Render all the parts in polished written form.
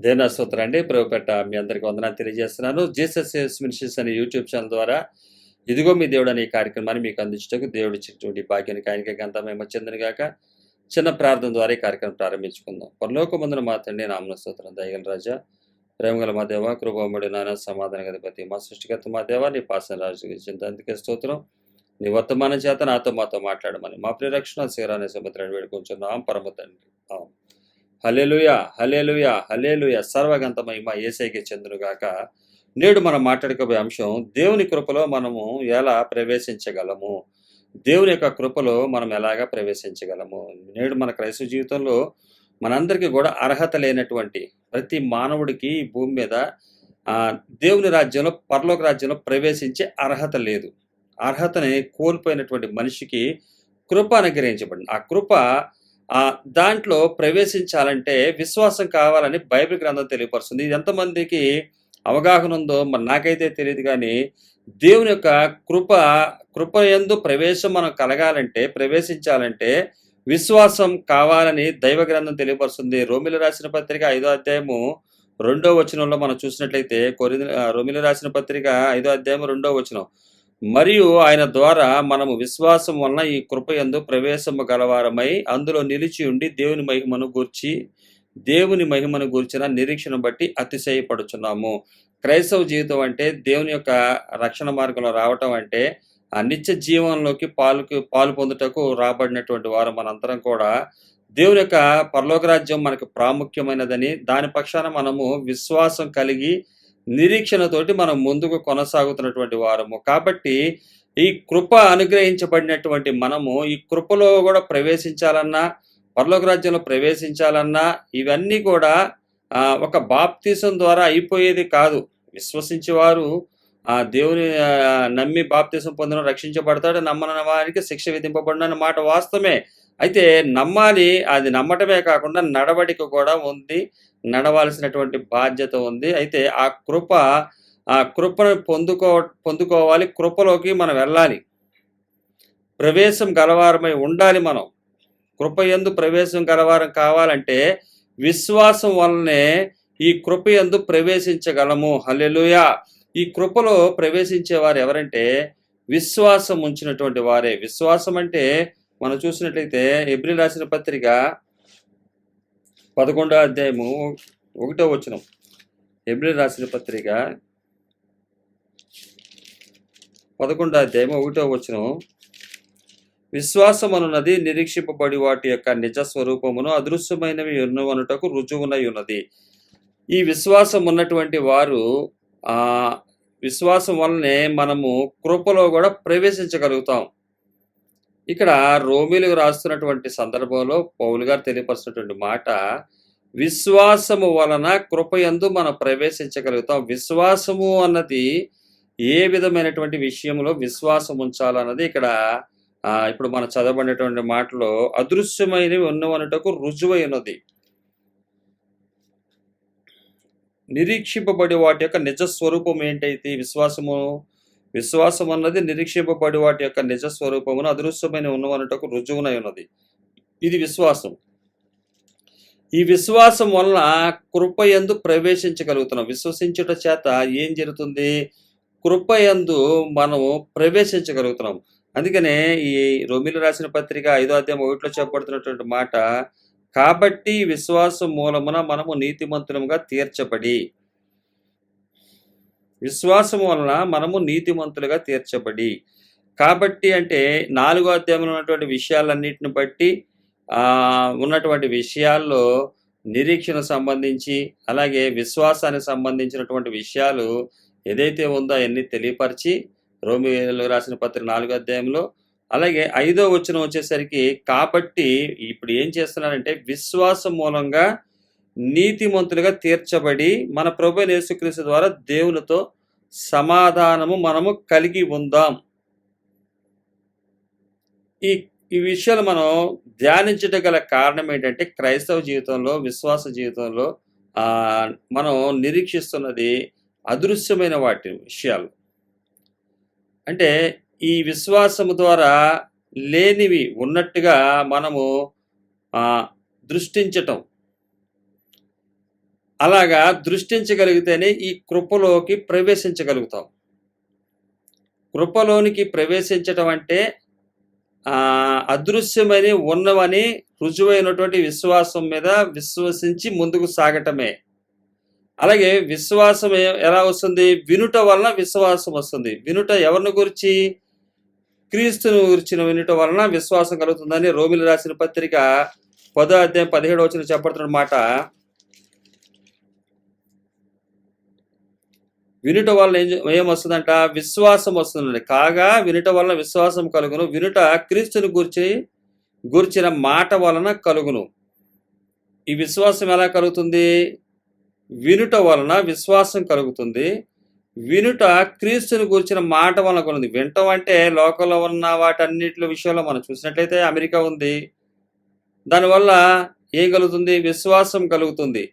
దేనా స్తోత్రం అండి. ప్రభుపేట మీ అందరికి వందనాలు తెలియజేస్తున్నాను. జీసస్ సేవ్స్ మినిస్ట్రీస్ అనే యూట్యూబ్ ఛానల్ ద్వారా ఇదిగో మీ దేవుడు అనే ఈ కార్యక్రమాన్ని మీకు అందించటకు దేవుడు ఇచ్చినటువంటి భాగ్యానికి ఆయనకి గంత మేము చెందినగాక. చిన్న ప్రార్థన ద్వారా ఈ కార్యక్రమం ప్రారంభించుకుందాం. పరలోకమందున మా తండ్రి నామమున స్తోత్రం. దయగల రాజా, ప్రేమగల మా దేవ, కృపామయుడు నాయన, సమాధాన అధిపతి, మా సృష్టికర్త మా దేవ, నీ పాసన రాజు అందుకే స్తోత్రం. నీ వర్తమానం చేత నాతో మాతో మాట్లాడమని మా ప్రియరక్షణ శివరాన్ని సముద్రాన్ని వేడుకొంచున్నాం పరమ తండ్రి. హల్లెలూయా, హల్లెలూయా, హల్లెలూయా. సర్వగంత మహిమ యేసయ్యకే చెందునుగాక. నేడు మనం మాట్లాడుకోబోయే అంశం, దేవుని కృపలో మనము ఎలా ప్రవేశించగలము. దేవుని యొక్క కృపలో మనం ఎలాగా ప్రవేశించగలము. నేడు మన క్రైస్తవ జీవితంలో మనందరికీ కూడా అర్హత లేనటువంటి ప్రతి మానవుడికి ఈ భూమి మీద దేవుని రాజ్యంలో, పరలోక రాజ్యంలో ప్రవేశించే అర్హత లేదు. అర్హతని కోల్పోయినటువంటి మనిషికి కృప అనుగ్రహించబడింది. ఆ కృప దాంట్లో ప్రవేశించాలంటే విశ్వాసం కావాలని బైబిల్ గ్రంథం తెలియపరుస్తుంది. ఇది ఎంతమందికి అవగాహన ఉందో మరి నాకైతే తెలియదు. కానీ దేవుని యొక్క కృప యందు ప్రవేశం మనం కలగాలంటే, ప్రవేశించాలంటే విశ్వాసం కావాలని దైవ గ్రంథం తెలియపరుస్తుంది. రోమిలు రాసిన పత్రిక 5వ అధ్యాయము 2వ వచనంలో మనం చూసినట్లయితే, రోమిలు రాసిన పత్రిక 5వ అధ్యాయం 2వ వచనం, మరియు ఆయన ద్వారా మనము విశ్వాసం వలన ఈ కృపయందు ప్రవేశము గలవారమై అందులో నిలిచి ఉండి దేవుని మహిమను గూర్చిన నిరీక్షణ బట్టి అతిశయపడుచున్నాము. క్రైస్తవ జీవితం అంటే, దేవుని యొక్క రక్షణ మార్గంలో రావటం అంటే, ఆ నిత్య జీవంలోకి పాలు పొందుటకు రాబడినటువంటి వారు మనందరం కూడా దేవుని యొక్క పరలోక రాజ్యం మనకు ప్రాముఖ్యమైనదని, దాని పక్షాన మనము విశ్వాసం కలిగి నిరీక్షణతోటి మనం ముందుకు కొనసాగుతున్నటువంటి వారము. కాబట్టి ఈ కృప అనుగ్రహించబడినటువంటి మనము ఈ కృపలో కూడా ప్రవేశించాలన్నా, పరలోక రాజ్యంలో ప్రవేశించాలన్నా, ఇవన్నీ కూడా ఒక బాప్తిసం ద్వారా అయిపోయేది కాదు. విశ్వసించేవారు దేవుని నమ్మి బాప్తిసం పొందిన రక్షించబడతాడు, నమ్మని వారికి శిక్ష విధింపబడిన అన్న మాట వాస్తవమే. అయితే నమ్మాలి, అది నమ్మటమే కాకుండా నడవడిక కూడా ఉంది, నడవాల్సినటువంటి బాధ్యత ఉంది. అయితే ఆ కృపను పొందుకోవాలి, కృపలోకి మనం వెళ్ళాలి, ప్రవేశం గలవారమై ఉండాలి. మనం కృపయందు ప్రవేశం గలవారం కావాలంటే విశ్వాసం వల్లనే ఈ కృపయందు ప్రవేశించగలము. హల్లెలూయా. ఈ కృపలో ప్రవేశించేవారు ఎవరంటే విశ్వాసం ఉంచినటువంటి వారే. విశ్వాసం అంటే మనం చూసినట్లయితే హెబ్రీ రాసిన పత్రిక 11వ అధ్యాయము 1వ వచనం, హెబ్రీ రాసిన పత్రిక 11వ అధ్యాయము 1వ వచనం, విశ్వాసం అనున్నది నిరీక్షింపబడి వాటి యొక్క నిజ స్వరూపమును అదృశ్యమైనవి ఎన్నువనుటకు రుజువునై ఉన్నది. ఈ విశ్వాసం ఉన్నటువంటి వారు విశ్వాసం వల్లనే మనము కృపలో కూడా ప్రవేశించగలుగుతాం. ఇక్కడ రోమీలకు రాస్తున్నటువంటి సందర్భంలో పౌలు గారు తెలియపరుస్తున్నటువంటి మాట, విశ్వాసము వలన కృపయందు మనం ప్రవేశించగలుగుతాం. విశ్వాసము అన్నది ఏ విధమైనటువంటి విషయంలో విశ్వాసం ఉంచాలన్నది ఇక్కడ ఇప్పుడు మనం చదవబడినటువంటి మాటలో అదృశ్యమైనవి ఉన్నవనుటకు రుజువై ఉన్నది. నిరీక్షింపబడి వాటి యొక్క నిజ స్వరూపం ఏంటైతే విశ్వాసం అన్నది నిరీక్షింపబడి వాటి యొక్క నిజ స్వరూపమును అదృశ్యమైన ఉన్నవనుటకు రుజువునై ఉన్నది. ఇది విశ్వాసం. ఈ విశ్వాసం వలన కృపయందు ప్రవేశించగలుగుతున్నాం. విశ్వసించుట చేత ఏం జరుగుతుంది? కృపయందు మనము ప్రవేశించగలుగుతున్నాం. అందుకనే ఈ రోమీలు రాసిన పత్రిక 5వ అధ్యాయం 1లో చెప్పబడుతున్నటువంటి మాట, కాబట్టి విశ్వాసం మూలమున మనము నీతిమంతులముగా తీర్చబడి, విశ్వాసం వలన మనము నీతిమంతులుగా తీర్చబడి. కాబట్టి అంటే 4వ అధ్యాయంలో ఉన్నటువంటి విషయాలన్నిటిని బట్టి ఉన్నటువంటి విషయాల్లో నిరీక్షణ సంబంధించి, అలాగే విశ్వాసానికి సంబంధించినటువంటి విషయాలు ఏదైతే ఉందో అవన్నీ తెలియపరిచి రోమీయులకు రాసిన పత్రిక 4వ అధ్యాయంలో, అలాగే 5వ వచనం వచ్చేసరికి, కాబట్టి ఇప్పుడు ఏం చేస్తున్నారంటే విశ్వాసం మూలంగా నీతిమంతులుగా తీర్చబడి మన ప్రభువైన యేసుక్రీస్తు ద్వారా దేవునితో సమాధానము మనము కలిగి ఉందాం. ఈ విషయాలు మనం ధ్యానించడం గల కారణం ఏంటంటే, క్రైస్తవ జీవితంలో, విశ్వాస జీవితంలో మనం నిరీక్షిస్తున్నది అదృశ్యమైన వాటి విషయాలు. అంటే ఈ విశ్వాసము ద్వారా లేనివి ఉన్నట్టుగా మనము దృష్టించటం, అలాగా దృష్టించగలిగితేనే ఈ కృపలోకి ప్రవేశించగలుగుతాం. కృపలోనికి ప్రవేశించటం అంటే అదృశ్యమని ఉన్నవని రుజువైనటువంటి విశ్వాసం మీద విశ్వసించి ముందుకు సాగటమే. అలాగే విశ్వాసం ఎలా వస్తుంది? వినుట వలన విశ్వాసం వస్తుంది. వినుట ఎవరిని గురించి? క్రీస్తును గురించిన వినుట వలన విశ్వాసం కలుగుతుందని రోమిలు రాసిన పత్రిక 10వ అధ్యాయం 17వ వచనం చెప్పబడుతున్న మాట. వినుట వలన ఏమొస్తుందంట? విశ్వాసం వస్తుందండి. కాగా వినుట వలన విశ్వాసం కలుగును. వినుట క్రీస్తుని గురించిన మాట వలన కలుగును. ఈ విశ్వాసం ఎలా కలుగుతుంది? వినుట వలన విశ్వాసం కలుగుతుంది. వినుట క్రీస్తుని గురించిన మాట వలన కలుగుతుంది. వినటం అంటే లోకంలో ఉన్న వాటన్నిటి విషయంలో మనం చూసినట్లయితే అమెరికా ఉంది. దానివల్ల ఏం కలుగుతుంది? విశ్వాసం కలుగుతుంది.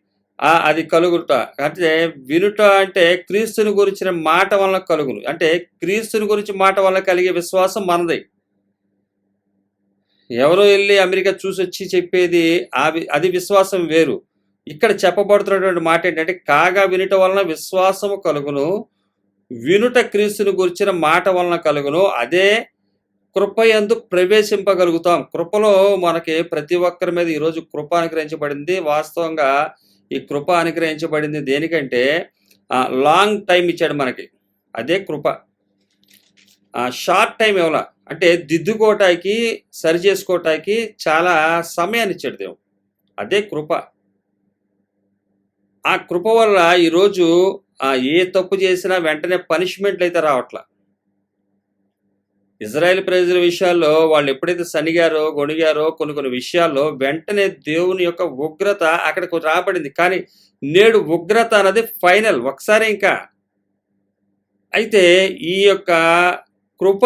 అది కలుగుట అంటే వినుట అంటే క్రీస్తుని గురించిన మాట వలన కలుగును. అంటే క్రీస్తుని గురించి మాట వలన కలిగే విశ్వాసం మనది. ఎవరో వెళ్ళి అమెరికా చూసి వచ్చి చెప్పేది అది విశ్వాసం వేరు. ఇక్కడ చెప్పబడుతున్నటువంటి మాట ఏంటంటే, కాగా వినుట వలన విశ్వాసము కలుగును. వినుట క్రీస్తుని గురించిన మాట వలన కలుగును. అదే కృపయందు ప్రవేశింపగలుగుతాం. కృపలో మనకి ప్రతి ఒక్కరి మీద ఈరోజు కృప అనుగ్రహించబడింది. వాస్తవంగా ఈ కృప అనుగ్రహించబడింది దేనికంటే లాంగ్ టైం ఇచ్చాడు మనకి. అదే కృప. షార్ట్ టైం ఇవ్వాల అంటే దిద్దుకోవటానికి, సరి చేసుకోవటానికి చాలా సమయాన్ని ఇచ్చాడు దేవుడు. అదే కృప. ఆ కృప వల్ల ఈరోజు ఏ తప్పు చేసినా వెంటనే పనిష్మెంట్లు అయితే రావట్లా. ఇజ్రాయెల్ ప్రజల విషయాల్లో వాళ్ళు ఎప్పుడైతే సనిగారో, గొణిగారో కొన్ని విషయాల్లో వెంటనే దేవుని యొక్క ఉగ్రత అక్కడికి రాబడింది. కానీ నేడు ఉగ్రత అన్నది ఫైనల్, ఒకసారి ఇంకా. అయితే ఈ యొక్క కృప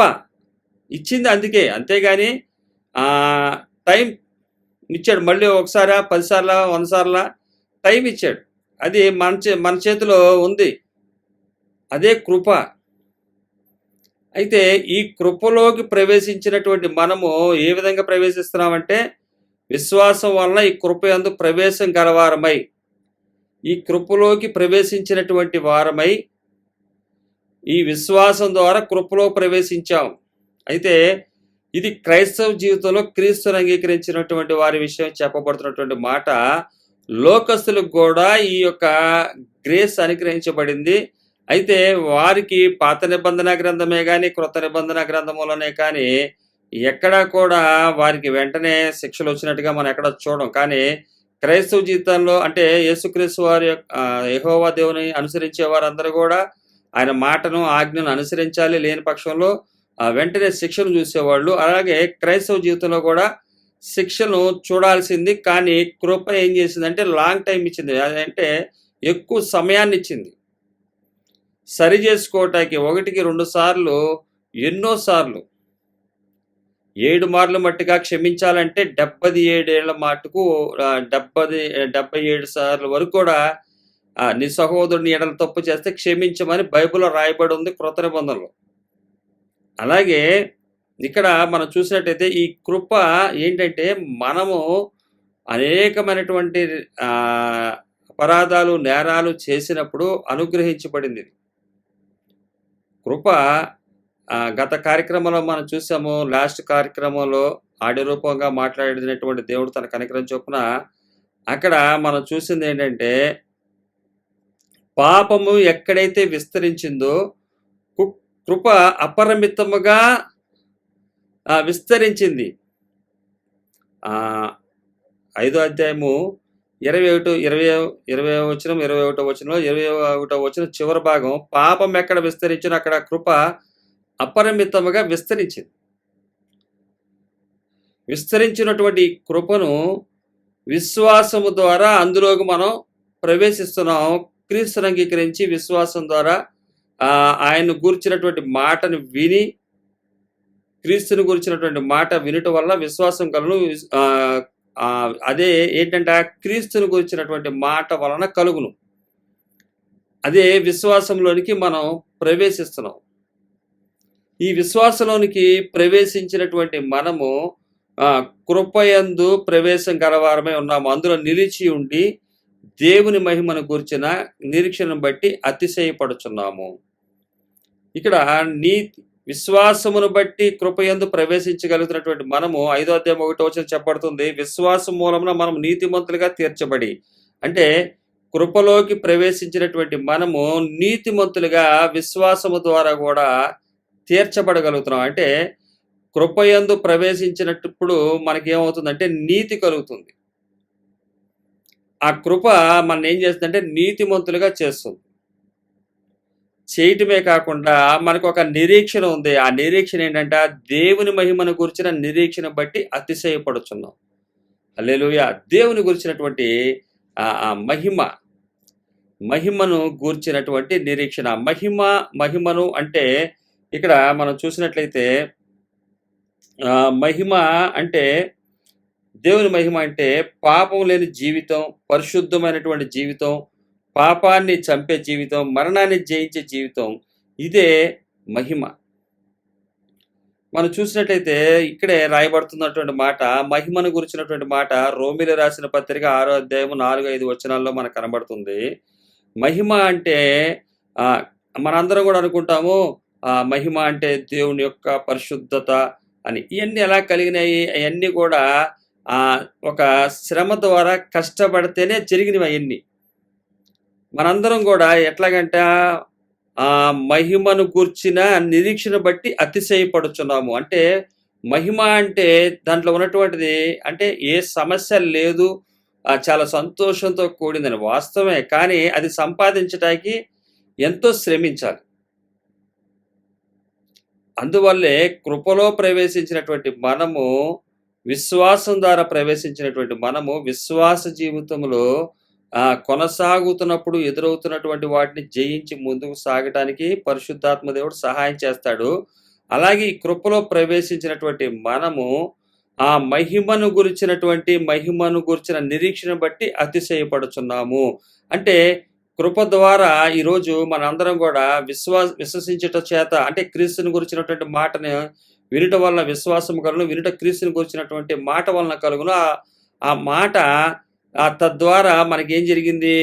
ఇచ్చింది అందుకే, అంతేగాని టైం ఇచ్చాడు. మళ్ళీ ఒకసారి 10 సార్ల 100 సార్ల టైం ఇచ్చాడు. అది మన చేతిలో ఉంది. అదే కృప. అయితే ఈ కృపలోకి ప్రవేశించినటువంటి మనము ఏ విధంగా ప్రవేశిస్తున్నామంటే, విశ్వాసం వలన ఈ కృప యందు ప్రవేశం గలవారమై, ఈ కృపలోకి ప్రవేశించినటువంటి వారమై, ఈ విశ్వాసం ద్వారా కృపలో ప్రవేశించాం. అయితే ఇది క్రైస్తవ జీవితంలో క్రీస్తుని అంగీకరించినటువంటి వారి విషయం చెప్పబడుతున్నటువంటి మాట. లోకస్తులకు కూడా ఈ యొక్క గ్రేస్ అనుగ్రహించబడింది. అయితే వారికి పాత నిబంధన గ్రంథమే కానీ, క్రొత్త నిబంధన గ్రంథములోనే కానీ ఎక్కడా కూడా వారికి వెంటనే శిక్షలు వచ్చినట్టుగా మనం ఎక్కడ చూడం. కానీ క్రైస్తవ జీవితంలో అంటే యేసుక్రీస్తు వారి యెహోవా దేవుని అనుసరించే వారందరూ కూడా ఆయన మాటను, ఆజ్ఞను అనుసరించాలి. లేని పక్షంలో వెంటనే శిక్షను చూసేవాళ్ళు. అలాగే క్రైస్తవ జీవితంలో కూడా శిక్షను చూడాల్సింది. కానీ కృప ఏం చేసిందంటే లాంగ్ టైం ఇచ్చింది. అదంటే ఎక్కువ సమయాన్ని ఇచ్చింది సరి చేసుకోవటానికి. 1కి 2 సార్లు, ఎన్నో సార్లు 7 మార్లు మట్టుగా క్షమించాలంటే 77 ఏళ్ల మటుకు 77 సార్లు వరకు కూడా నీ సహోదరుని ఎడల తప్పు చేస్తే క్షమించమని బైబిల్లో రాయబడి ఉంది క్రొత్త నిబంధనలో. అలాగే ఇక్కడ మనం చూసినట్టయితే ఈ కృప ఏంటంటే, మనము అనేకమైనటువంటి అపరాధాలు, నేరాలు చేసినప్పుడు అనుగ్రహించబడింది కృప. గత కార్యక్రమంలో మనం చూసాము. లాస్ట్ కార్యక్రమంలో ఆడియో రూపంగా మాట్లాడినటువంటి దేవుడు తన కనికరం చొప్పున అక్కడ మనం చూసింది ఏంటంటే, పాపము ఎక్కడైతే విస్తరించిందో కృప అపరిమితముగా విస్తరించింది. 5వ అధ్యాయము 21వ వచనం, 21వ వచనంలో 21వ వచనం చివరి భాగం, పాపం ఎక్కడ విస్తరించినో అక్కడ కృప అపరిమితముగా విస్తరించింది. విస్తరించినటువంటి కృపను విశ్వాసము ద్వారా అందులోకి మనం ప్రవేశిస్తున్నాం. క్రీస్తుని అంగీకరించి విశ్వాసం ద్వారా ఆయన గూర్చినటువంటి మాటను విని, క్రీస్తుని గురించినటువంటి మాట వినుట వల్ల విశ్వాసం కలుగును. అదే ఏంటంటే క్రీస్తుని గురించినటువంటి మాట వలన కలుగును. అదే విశ్వాసంలోనికి మనం ప్రవేశిస్తున్నాం. ఈ విశ్వాసంలోనికి ప్రవేశించినటువంటి మనము కృపయందు ప్రవేశం గలవారమై ఉన్నాము. అందులో నిలిచి ఉండి దేవుని మహిమను గూర్చిన నిరీక్షణను బట్టి అతిశయపడుచున్నాము. ఇక్కడ విశ్వాసమును బట్టి కృపయందు ప్రవేశించగలుగుతున్నటువంటి మనము 5వ అధ్యాయం 1వ వచనం చెప్పబడుతుంది, విశ్వాసం మూలమున మనం నీతిమంతులుగా తీర్చబడి. అంటే కృపలోకి ప్రవేశించినటువంటి మనము నీతిమంతులుగా విశ్వాసము ద్వారా కూడా తీర్చబడగలుగుతున్నాం. అంటే కృపయందు ప్రవేశించినప్పుడు మనకేమవుతుందంటే నీతి కలుగుతుంది. ఆ కృప మన ఏం చేస్తుందంటే నీతిమంతులుగా చేస్తుంది. చేయటమే కాకుండా మనకు ఒక నిరీక్షణ ఉంది. ఆ నిరీక్షణ ఏంటంటే దేవుని మహిమను గురించిన నిరీక్షణ బట్టి అతిశయపడుచున్నాం. హల్లెలూయా. దేవుని గురించినటువంటి మహిమను గూర్చినటువంటి నిరీక్షణ. మహిమను అంటే ఇక్కడ మనం చూసినట్లయితే మహిమ అంటే దేవుని మహిమ అంటే పాపం లేని జీవితం, పరిశుద్ధమైనటువంటి జీవితం, పాపాన్ని చంపే జీవితం, మరణాన్ని జయించే జీవితం, ఇదే మహిమ. మనం చూసినట్లయితే ఇక్కడే రాయబడుతున్నటువంటి మాట, మహిమను గురించినటువంటి మాట రోమీయులకు రాసిన పత్రిక 6వ అధ్యాయం 4-5 వచనాల్లో మనకు కనబడుతుంది. మహిమ అంటే మనందరం కూడా అనుకుంటాము మహిమ అంటే దేవుని యొక్క పరిశుద్ధత అని. ఇవన్నీ ఎలా కలిగినాయి? అవన్నీ కూడా ఒక శ్రమ ద్వారా కష్టపడితేనే జరిగినవి అవన్నీ. మనందరం కూడా ఎట్లాగంటే మహిమను గూర్చిన నిరీక్షణ బట్టి అతిశయపడుచున్నాము. అంటే మహిమ అంటే దాంట్లో ఉన్నటువంటిది అంటే ఏ సమస్య లేదు, చాలా సంతోషంతో కూడిందని వాస్తవమే. కానీ అది సంపాదించడానికి ఎంతో శ్రమించాలి. అందువల్లే కృపలో ప్రవేశించినటువంటి మనము, విశ్వాసం ద్వారా ప్రవేశించినటువంటి మనము విశ్వాస జీవితంలో కొనసాగుతున్నప్పుడు ఎదురవుతున్నటువంటి వాటిని జయించి ముందుకు సాగటానికి పరిశుద్ధాత్మ దేవుడు సహాయం చేస్తాడు. అలాగే ఈ కృపలో ప్రవేశించినటువంటి మనము ఆ మహిమను గురించిన నిరీక్షణ బట్టి అతిశయపడుచున్నాము. అంటే కృప ద్వారా ఈరోజు మనందరం కూడా విశ్వసించుట చేత, అంటే క్రీస్తుని గురించినటువంటి మాటను వినుట వల్ల విశ్వాసం కలుగును, వినుట క్రీస్తుని గురించినటువంటి మాట వలన కలుగును. ఆ మాట తద్వారా మనకేం జరిగింది?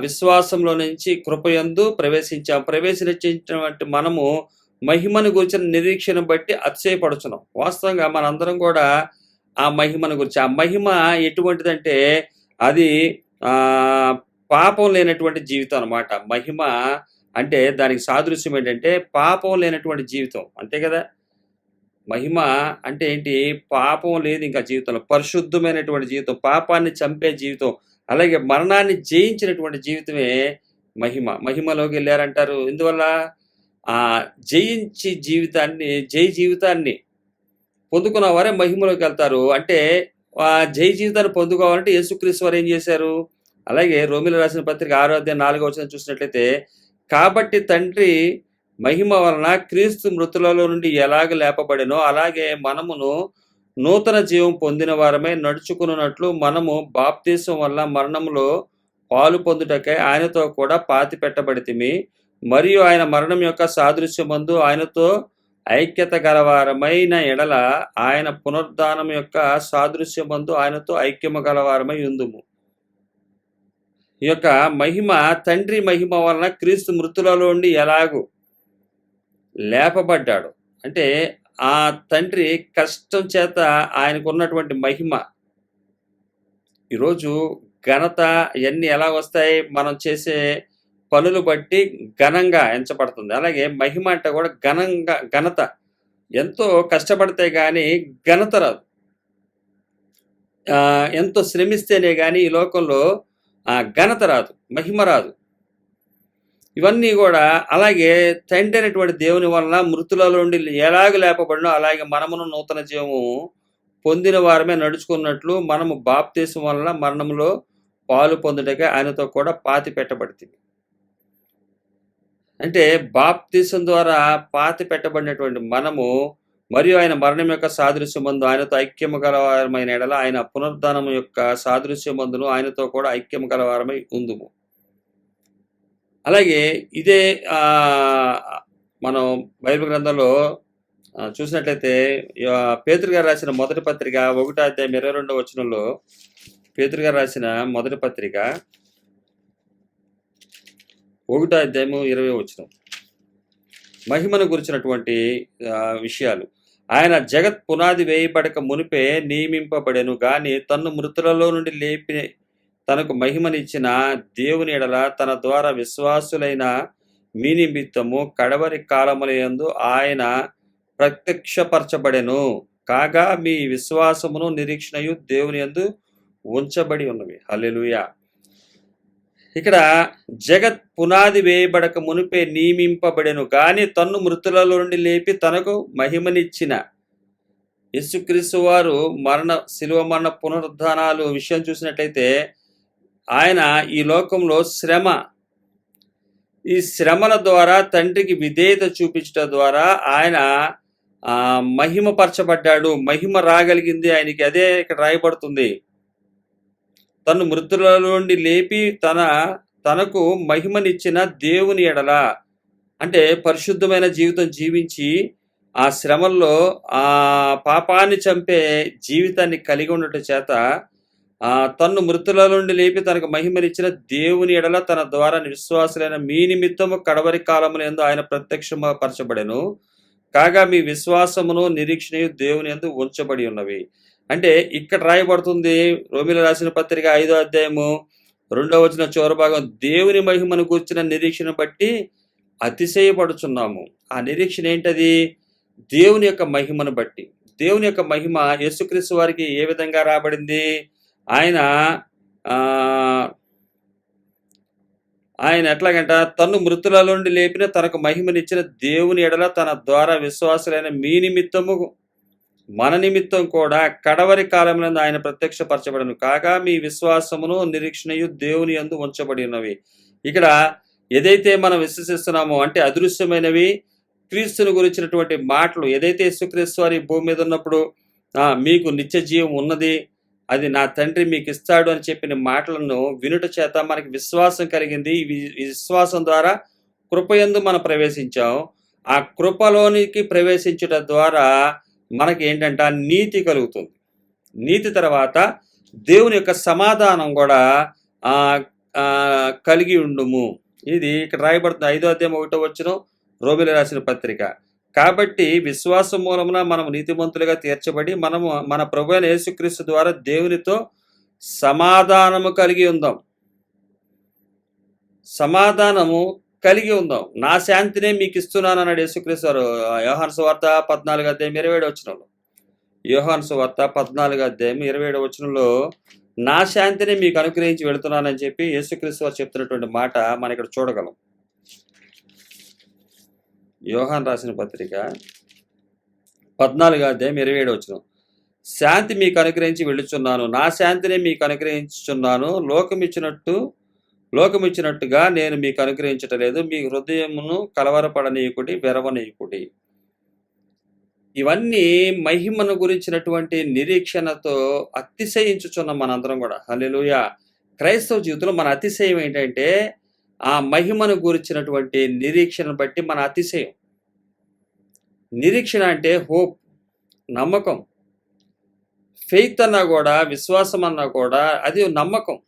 విశ్వాసంలో నుంచి కృపయందు ప్రవేశించినటువంటి మనము మహిమను గురించిన నిరీక్షణ బట్టి అతిశయపడుచున్నాం. వాస్తవంగా మనందరం కూడా ఆ మహిమను గురించి, ఆ మహిమ ఎటువంటిదంటే అది పాపం లేనటువంటి జీవితం అన్నమాట. మహిమ అంటే దానికి సాదృశ్యం ఏంటంటే పాపం లేనటువంటి జీవితం, అంతే కదా. మహిమ అంటే ఏంటి? పాపం లేదు ఇంకా జీవితంలో, పరిశుద్ధమైనటువంటి జీవితం, పాపాన్ని చంపే జీవితం, అలాగే మరణాన్ని జయించినటువంటి జీవితమే మహిమ. మహిమలోకి వెళ్ళారంటారు. ఇందువల్ల జయించి జై జీవితాన్ని పొందుకున్న వారే మహిమలోకి వెళ్తారు. అంటే జై జీవితాన్ని పొందుకోవాలంటే యేసుక్రీస్తు వారు ఏం చేశారు? అలాగే రోమీయులకు రాసిన పత్రిక 6వ అధ్యాయం 4వ వచనం చూసినట్లయితే, కాబట్టి తండ్రి మహిమ వలన క్రీస్తు మృతులలో నుండి ఎలాగ లేపబడినో అలాగే మనమును నూతన జీవం పొందిన వారమై నడుచుకున్నట్లు మనము బాప్తీసం వల్ల మరణంలో పాలు పొందుటకై ఆయనతో కూడా పాతి పెట్టబడితిమి. మరియు ఆయన మరణం యొక్క సాదృశ్యమందు ఆయనతో ఐక్యత గలవారమైన ఎడల ఆయన పునరుద్ధానం యొక్క సాదృశ్యమందు ఆయనతో ఐక్యము గలవారమై ఉందుము. ఈ యొక్క మహిమ, తండ్రి మహిమ వలన క్రీస్తు మృతులలో నుండి ఎలాగూ లేపబడ్డాడు. అంటే ఆ తండ్రి కష్టం చేత ఆయనకున్నటువంటి మహిమ. ఈరోజు ఘనత ఇవన్నీ ఎలా వస్తాయి? మనం చేసే పనులు బట్టి ఘనంగా ఎంచబడుతుంది. అలాగే మహిమ అంటే కూడా ఘనత. ఎంతో కష్టపడితే కానీ ఘనత రాదు. ఎంతో శ్రమిస్తేనే కానీ ఈ లోకంలో ఘనత రాదు, మహిమ రాదు. ఇవన్నీ కూడా అలాగే తండ్రి అయినటువంటి దేవుని వలన మృతులలో నుండి ఎలాగ లేపబడినో అలాగే మనమును నూతన జీవము పొందిన వారమే నడుచుకున్నట్లు మనము బాప్తీసం వలన మరణంలో పాలు పొందుటకే ఆయనతో కూడా పాతి పెట్టబడుతుంది. అంటే బాప్తీసం ద్వారా పాతి పెట్టబడినటువంటి మనము మరియు ఆయన మరణం యొక్క సాదృశ్యమందు ఆయనతో ఐక్యము గలవారమైన ఎడల ఆయన పునరుద్ధానం యొక్క సాదృశ్యమందును ఆయనతో కూడా ఐక్యము గలవారమై ఉందుము. అలాగే ఇదే మనం బైబిల్ గ్రంథంలో చూసినట్లయితే పేతురు గారు రాసిన మొదటి పత్రిక 1వ అధ్యాయం 22వ వచనంలో, పేతురు గారు రాసిన మొదటి పత్రిక ఒకటో అధ్యాయము 20వ వచనం. మహిమను గురించినటువంటి విషయాలు. ఆయన జగత్ పునాది వేయబడక మునిపే నియమింపబడెను గాని తన్ను మృతులలో నుండి లేపి తనకు మహిమనిచ్చిన దేవుని ఎడల తన ద్వారా విశ్వాసులైన మీ నిమిత్తము కడవరి కాలములందు ఆయన ప్రత్యక్షపరచబడెను. కాగా మీ విశ్వాసమును నిరీక్షణయు దేవుని యందు ఉంచబడి ఉన్నవి. హల్లెలూయా. ఇక్కడ జగత్ పునాది వేయబడక మునిపే నియమింపబడెను గాని తన్ను మృతులలో నుండి లేపి తనకు మహిమనిచ్చిన యేసుక్రీస్తు వారు శిలువ మరణ పునరుద్ధానాలు విషయం చూసినట్లయితే ఆయన ఈ లోకంలో ఈ శ్రమల ద్వారా తండ్రికి విధేయత చూపించడం ద్వారా ఆయన మహిమపరచబడ్డాడు. మహిమ రాగలిగింది ఆయనకి. అదే ఇక్కడ రాయబడుతుంది. తను మృతుల నుండి లేపి తనకు మహిమనిచ్చిన దేవుని ఎడల, అంటే పరిశుద్ధమైన జీవితం జీవించి ఆ శ్రమల్లో ఆ పాపాన్ని చంపే జీవితాన్ని కలిగి ఉండటం చేత తన్ను మృతుల నుండి లేపి తనకు మహిమనిచ్చిన దేవుని ఎడల తన ద్వారా విశ్వాసులైన మీ నిమిత్తము కడవరి కాలములందు ఆయన ప్రత్యక్షపరచబడెను. కాగా మీ విశ్వాసమును నిరీక్షణయు దేవుని యందు ఉంచబడి ఉన్నవి. అంటే ఇక్కడ రాయబడుతుంది రోమీయులకు రాసిన పత్రిక 5వ అధ్యాయము 2వ చివరి భాగం, దేవుని మహిమను గూర్చిన నిరీక్షణ బట్టి అతిశయపడుచున్నాము. ఆ నిరీక్షణ ఏంటది? దేవుని యొక్క మహిమను బట్టి. దేవుని యొక్క మహిమ యేసుక్రీస్తు వారికి ఏ విధంగా రాబడింది? ఆయన ఎట్లాగంట, తన్ను మృతుల నుండి లేపిన తనకు మహిమనిచ్చిన దేవుని ఎడల తన ద్వారా విశ్వాసులైన మీ నిమిత్తము మన నిమిత్తం కూడా కడవరి కాలమునందు ఆయన ప్రత్యక్షపరచబడను. కాగా మీ విశ్వాసమును నిరీక్షణయు దేవుని యందు ఉంచబడి ఉన్నవి. ఇక్కడ ఏదైతే మనం విశ్వసిస్తున్నామో, అంటే అదృశ్యమైనవి క్రీస్తుని గురించినటువంటి మాటలు, ఏదైతే యేసుక్రీస్తు వారి భూమి మీద ఉన్నప్పుడు మీకు నిత్య జీవం ఉన్నది, అది నా తండ్రి మీకు ఇస్తాడు అని చెప్పిన మాటలను వినుట చేత మనకి విశ్వాసం కలిగింది. ఈ విశ్వాసం ద్వారా కృపయందు మనం ప్రవేశించాం. ఆ కృపలోనికి ప్రవేశించుట ద్వారా మనకి ఏంటంటే నీతి కలుగుతుంది. నీతి తర్వాత దేవుని యొక్క సమాధానం కూడా కలిగి ఉండుము. ఇది ఇక్కడ రాయబడుతుంది 5వ అధ్యాయం 1వ వచనం రోమీయులకు రాసిన పత్రిక. కాబట్టి విశ్వాసం మూలమున మనం నీతిమంతులుగా తీర్చబడి మనము మన ప్రభు అయిన యేసుక్రీస్తు ద్వారా దేవునితో సమాధానము కలిగి ఉందాం. సమాధానము కలిగి ఉందాం. నా శాంతినే మీకు ఇస్తున్నాను అన్నాడు యేసుక్రీస్తు వారు యోహాను సువార్త 14వ అధ్యాయం 27వ వచనంలో. యోహాను సువార్త 14వ అధ్యాయం 27వ వచనంలో నా శాంతిని మీకు అనుగ్రహించి వెళుతున్నానని చెప్పి యేసుక్రీస్తు వారు చెప్తున్నటువంటి మాట మనం ఇక్కడ చూడగలం. యోహాను రాసిన పత్రిక 14వ అధ్యాయం 27వ వచనం. శాంతి మీకు అనుగ్రహించి వెళ్ళుచున్నాను, నా శాంతిని మీకు అనుగ్రహించుచున్నాను, లోకమిచ్చినట్టుగా నేను మీకు అనుగ్రహించటలేదు. మీ హృదయమును కలవరపడనీయకుడి, వెరవనీయకుడి. ఇవన్నీ మహిమను గురించినటువంటి నిరీక్షణతో అతిశయించుచున్నాం మనందరం కూడా. హల్లెలూయా. క్రైస్తవ జీవితంలో మన అతిశయం ఏంటంటే ఆ మహిమను గురించినటువంటి నిరీక్షణను బట్టి మన అతిశయం. నిరీక్షణ అంటే హోప్, నమ్మకం. ఫెయిత్ అన్నా కూడా, విశ్వాసం అన్నా కూడా అది నమ్మకం.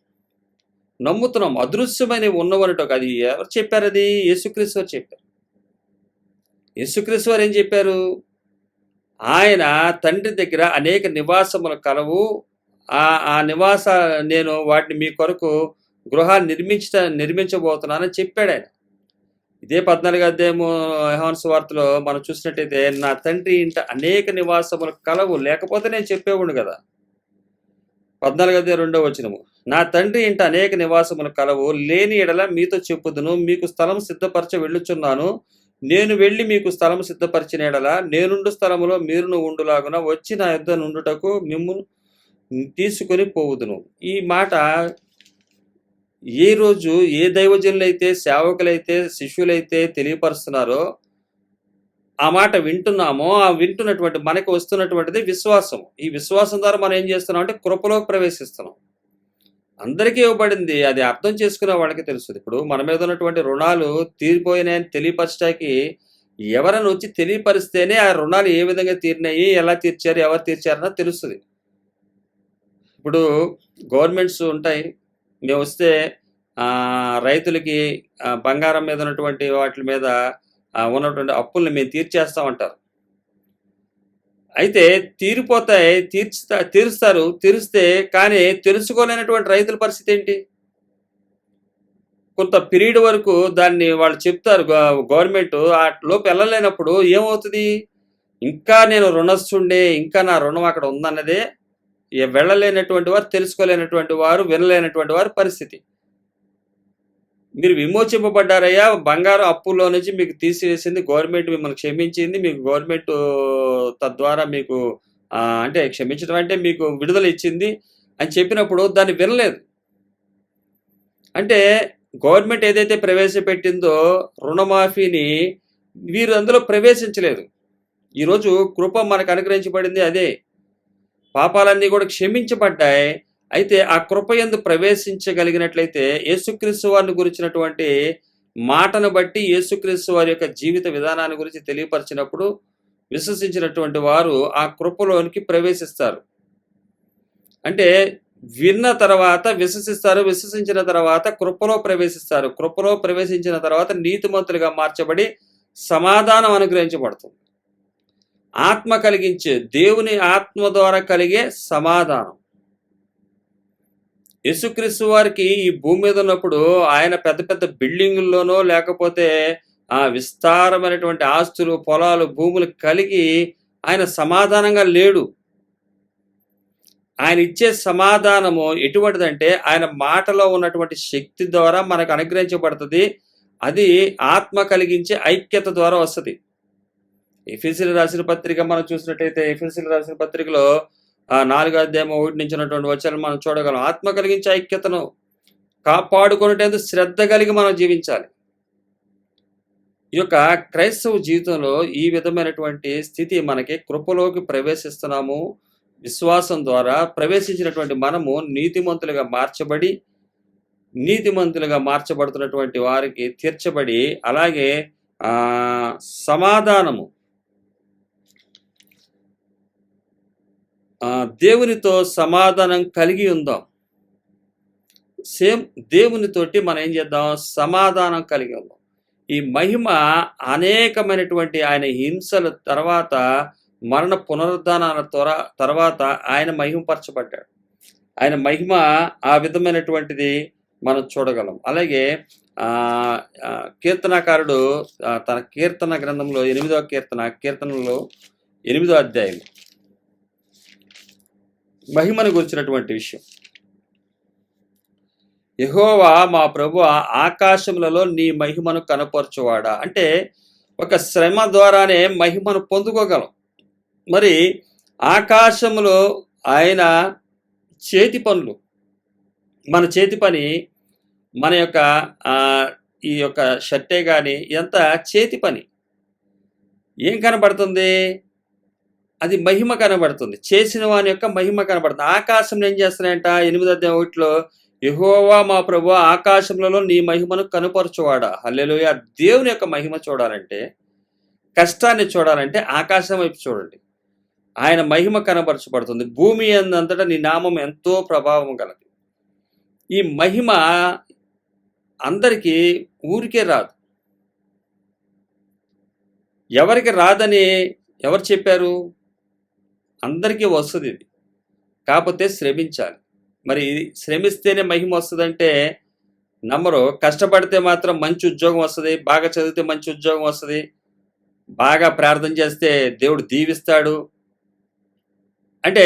నమ్ముతున్నాం. అదృశ్యమైనవి ఉన్నవనటం. అది ఎవరు చెప్పారు? అది యేసుక్రీస్తు వారు చెప్పారు. యేసుక్రీస్తు వారు ఏం చెప్పారు? ఆయన తండ్రి దగ్గర అనేక నివాసములు కలవు, ఆ నివాస నేను వాటిని మీ కొరకు గృహాలు నిర్మించబోతున్నానని చెప్పాడు ఆయన. ఇదే 14వ అధ్యాయము యోహాను సువార్తలో మనం చూసినట్టయితే, నా తండ్రి ఇంట అనేక నివాసములు కలవు, లేకపోతే నేను చెప్పేవాడు కదా. 14వ అధ్యాయం 2వ వచనము, నా తండ్రి ఇంట అనేక నివాసములు కలవు, లేని ఎడల మీతో చెప్పుదును, మీకు స్థలం సిద్ధపరచ వెళ్ళుచున్నాను. నేను వెళ్ళి మీకు స్థలం సిద్ధపరిచిన ఎడల నేనుండు స్థలములో మీరును ఉండులాగున వచ్చి నా యొద్ద నుండుటకు మిమ్మును తీసుకొని పోవుదును. ఈ మాట ఏ రోజు ఏ దైవజనులైతే, సేవకులైతే, శిష్యులైతే తెలియపరుస్తున్నారో ఆ మాట వింటున్నామో, ఆ వింటున్నటువంటి మనకు వస్తున్నటువంటిది విశ్వాసం. ఈ విశ్వాసం ద్వారా మనం ఏం చేస్తున్నాం అంటే కృపలోకి ప్రవేశిస్తున్నాం. అందరికీ ఇవ్వబడింది, అది అర్థం చేసుకునే వాళ్ళకి తెలుస్తుంది. ఇప్పుడు మన మీద ఉన్నటువంటి రుణాలు తీరిపోయినాయని తెలియపరచడానికి ఎవరైనా వచ్చి తెలియపరిస్తేనే ఆ రుణాలు ఏ విధంగా తీరినాయి, ఎలా తీర్చారు, ఎవరు తీర్చారన్నది తెలుస్తుంది. ఇప్పుడు గవర్నమెంట్స్ ఉంటాయి, మేము వస్తే రైతులకి బంగారం మీద ఉన్నటువంటి వాటి మీద ఉన్నటువంటి అప్పుల్ని మేము తీర్చేస్తామంటారు. అయితే తీరిపోతాయి, తీరుస్తారు. తీరిస్తే కానీ తెలుసుకోలేనటువంటి రైతుల పరిస్థితి ఏంటి? కొంత పీరియడ్ వరకు దాన్ని వాళ్ళు చెప్తారు గవర్నమెంటు. లోపు వెళ్ళలేనప్పుడు ఏమవుతది? ఇంకా నేను రుణస్థుడినే, ఇంకా నా రుణం అక్కడ ఉందన్నదే వెళ్ళలేనటువంటి వారు, తెలుసుకోలేనటువంటి వారు, వినలేనటువంటి వారి పరిస్థితి. మీరు విమోచింపబడ్డారయ్యా, బంగారం అప్పుల్లో నుంచి మీకు తీసివేసింది గవర్నమెంట్, మిమ్మల్ని క్షమించింది. మీకు గవర్నమెంటు తద్వారా మీకు అంటే క్షమించడం అంటే మీకు విడుదల ఇచ్చింది అని చెప్పినప్పుడు దాన్ని వినలేదు. అంటే గవర్నమెంట్ ఏదైతే ప్రవేశపెట్టిందో రుణమాఫీని వీరు అందులో ప్రవేశించలేదు. ఈరోజు కృప మనకు అనుగ్రహించబడింది అదే. పాపాలన్నీ కూడా క్షమించబడ్డాయి. అయితే ఆ కృప యందు ప్రవేశించగలిగినట్లయితే యేసుక్రీస్తు వారిని గురించినటువంటి మాటను బట్టి యేసుక్రీస్తు వారి యొక్క జీవిత విధానాన్ని గురించి తెలియపరిచినప్పుడు విశ్వసించినటువంటి వారు ఆ కృపలోనికి ప్రవేశిస్తారు. అంటే విన్న తర్వాత విశ్వసిస్తారు, విశ్వసించిన తర్వాత కృపలో ప్రవేశిస్తారు. కృపలో ప్రవేశించిన తర్వాత నీతిమంతులుగా మార్చబడి సమాధానం అనుగ్రహించబడుతుంది. ఆత్మ కలిగించే దేవుని ఆత్మ ద్వారా కలిగే సమాధానం. యేసుక్రీస్తు వారికి ఈ భూమి మీద ఉన్నప్పుడు ఆయన పెద్ద పెద్ద బిల్డింగుల్లోనో లేకపోతే విస్తారమైనటువంటి ఆస్తులు, పొలాలు, భూములు కలిగి ఆయన సమాధానంగా లేడు. ఆయన ఇచ్చే సమాధానము ఎటువంటిదంటే ఆయన మాటలో ఉన్నటువంటి శక్తి ద్వారా మనకు అనుగ్రహించబడుతుంది. అది ఆత్మ కలిగించే ఐక్యత ద్వారా వస్తుంది. ఎఫెసీయులకు రాసిన పత్రిక మనం చూసినట్టయితే ఎఫెసీయులకు రాసిన పత్రికలో 4వ అధ్యాయం 1 నుంచి ఉన్నటువంటి వచనాలు మనం చూడగలం. ఆత్మ కలిగించే ఐక్యతను కాపాడుకునేటందుకు శ్రద్ధ కలిగి మనం జీవించాలి. ఈ యొక్క క్రైస్తవ జీవితంలో ఈ విధమైనటువంటి స్థితి మనకి కృపలోకి ప్రవేశిస్తున్నాము. విశ్వాసం ద్వారా ప్రవేశించినటువంటి మనము నీతిమంతులుగా మార్చబడి, నీతిమంతులుగా మార్చబడుతున్నటువంటి వారికి తీర్చబడి, అలాగే సమాధానము దేవునితో సమాధానం కలిగి ఉందాం. సేమ్ దేవునితోటి మనం ఏం చేద్దాం? సమాధానం కలిగి ఉందాం. ఈ మహిమ అనేకమైనటువంటి ఆయన హింసల తర్వాత, మరణ పునరుద్ధానాల తర్వాత ఆయన మహిమపరచబడ్డాడు. ఆయన మహిమ ఆ విధమైనటువంటిది మనం చూడగలం. అలాగే కీర్తనాకారుడు తన కీర్తన గ్రంథంలో 8వ కీర్తనలో 8వ అధ్యాయం మహిమను గురించినటువంటి విషయం. యెహోవా మా ప్రభువా, ఆకాశములలో నీ మహిమను కనపరచువాడా. అంటే ఒక శ్రమ ద్వారానే మహిమను పొందుకోగలం. మరి ఆకాశములో ఆయన చేతి పనులు, మన చేతి పని, మన యొక్క ఈ యొక్క షర్టే కానీ ఇదంతా చేతి పని. ఏం కనబడుతుంది? అది మహిమ కనబడుతుంది. చేసిన వాని యొక్క మహిమ కనబడుతుంది. ఆకాశంలో ఏం చేస్తున్నాయంట? 8వ అధ్యాయం 1లో యెహోవా మా ప్రభువా, ఆకాశములలో నీ మహిమను కనుపరచువాడా. హల్లెలూయా. దేవుని యొక్క మహిమ చూడాలంటే, కష్టాన్ని చూడాలంటే ఆకాశం వైపు చూడండి. ఆయన మహిమ కనపరచబడుతుంది. భూమి అంతటా నీ నామం ఎంతో ప్రభావం గలది. ఈ మహిమ అందరికీ ఊరికే రాదు. ఎవరికి రాదని ఎవరు చెప్పారు? అందరికీ వస్తుంది ఇది. కాకపోతే శ్రమించాలి. మరి శ్రమిస్తేనే మహిమ వస్తుందంటే నమ్మరు. కష్టపడితే మాత్రం మంచి ఉద్యోగం వస్తుంది, బాగా చదివితే మంచి ఉద్యోగం వస్తుంది, బాగా ప్రార్థన చేస్తే దేవుడు దీవిస్తాడు అంటే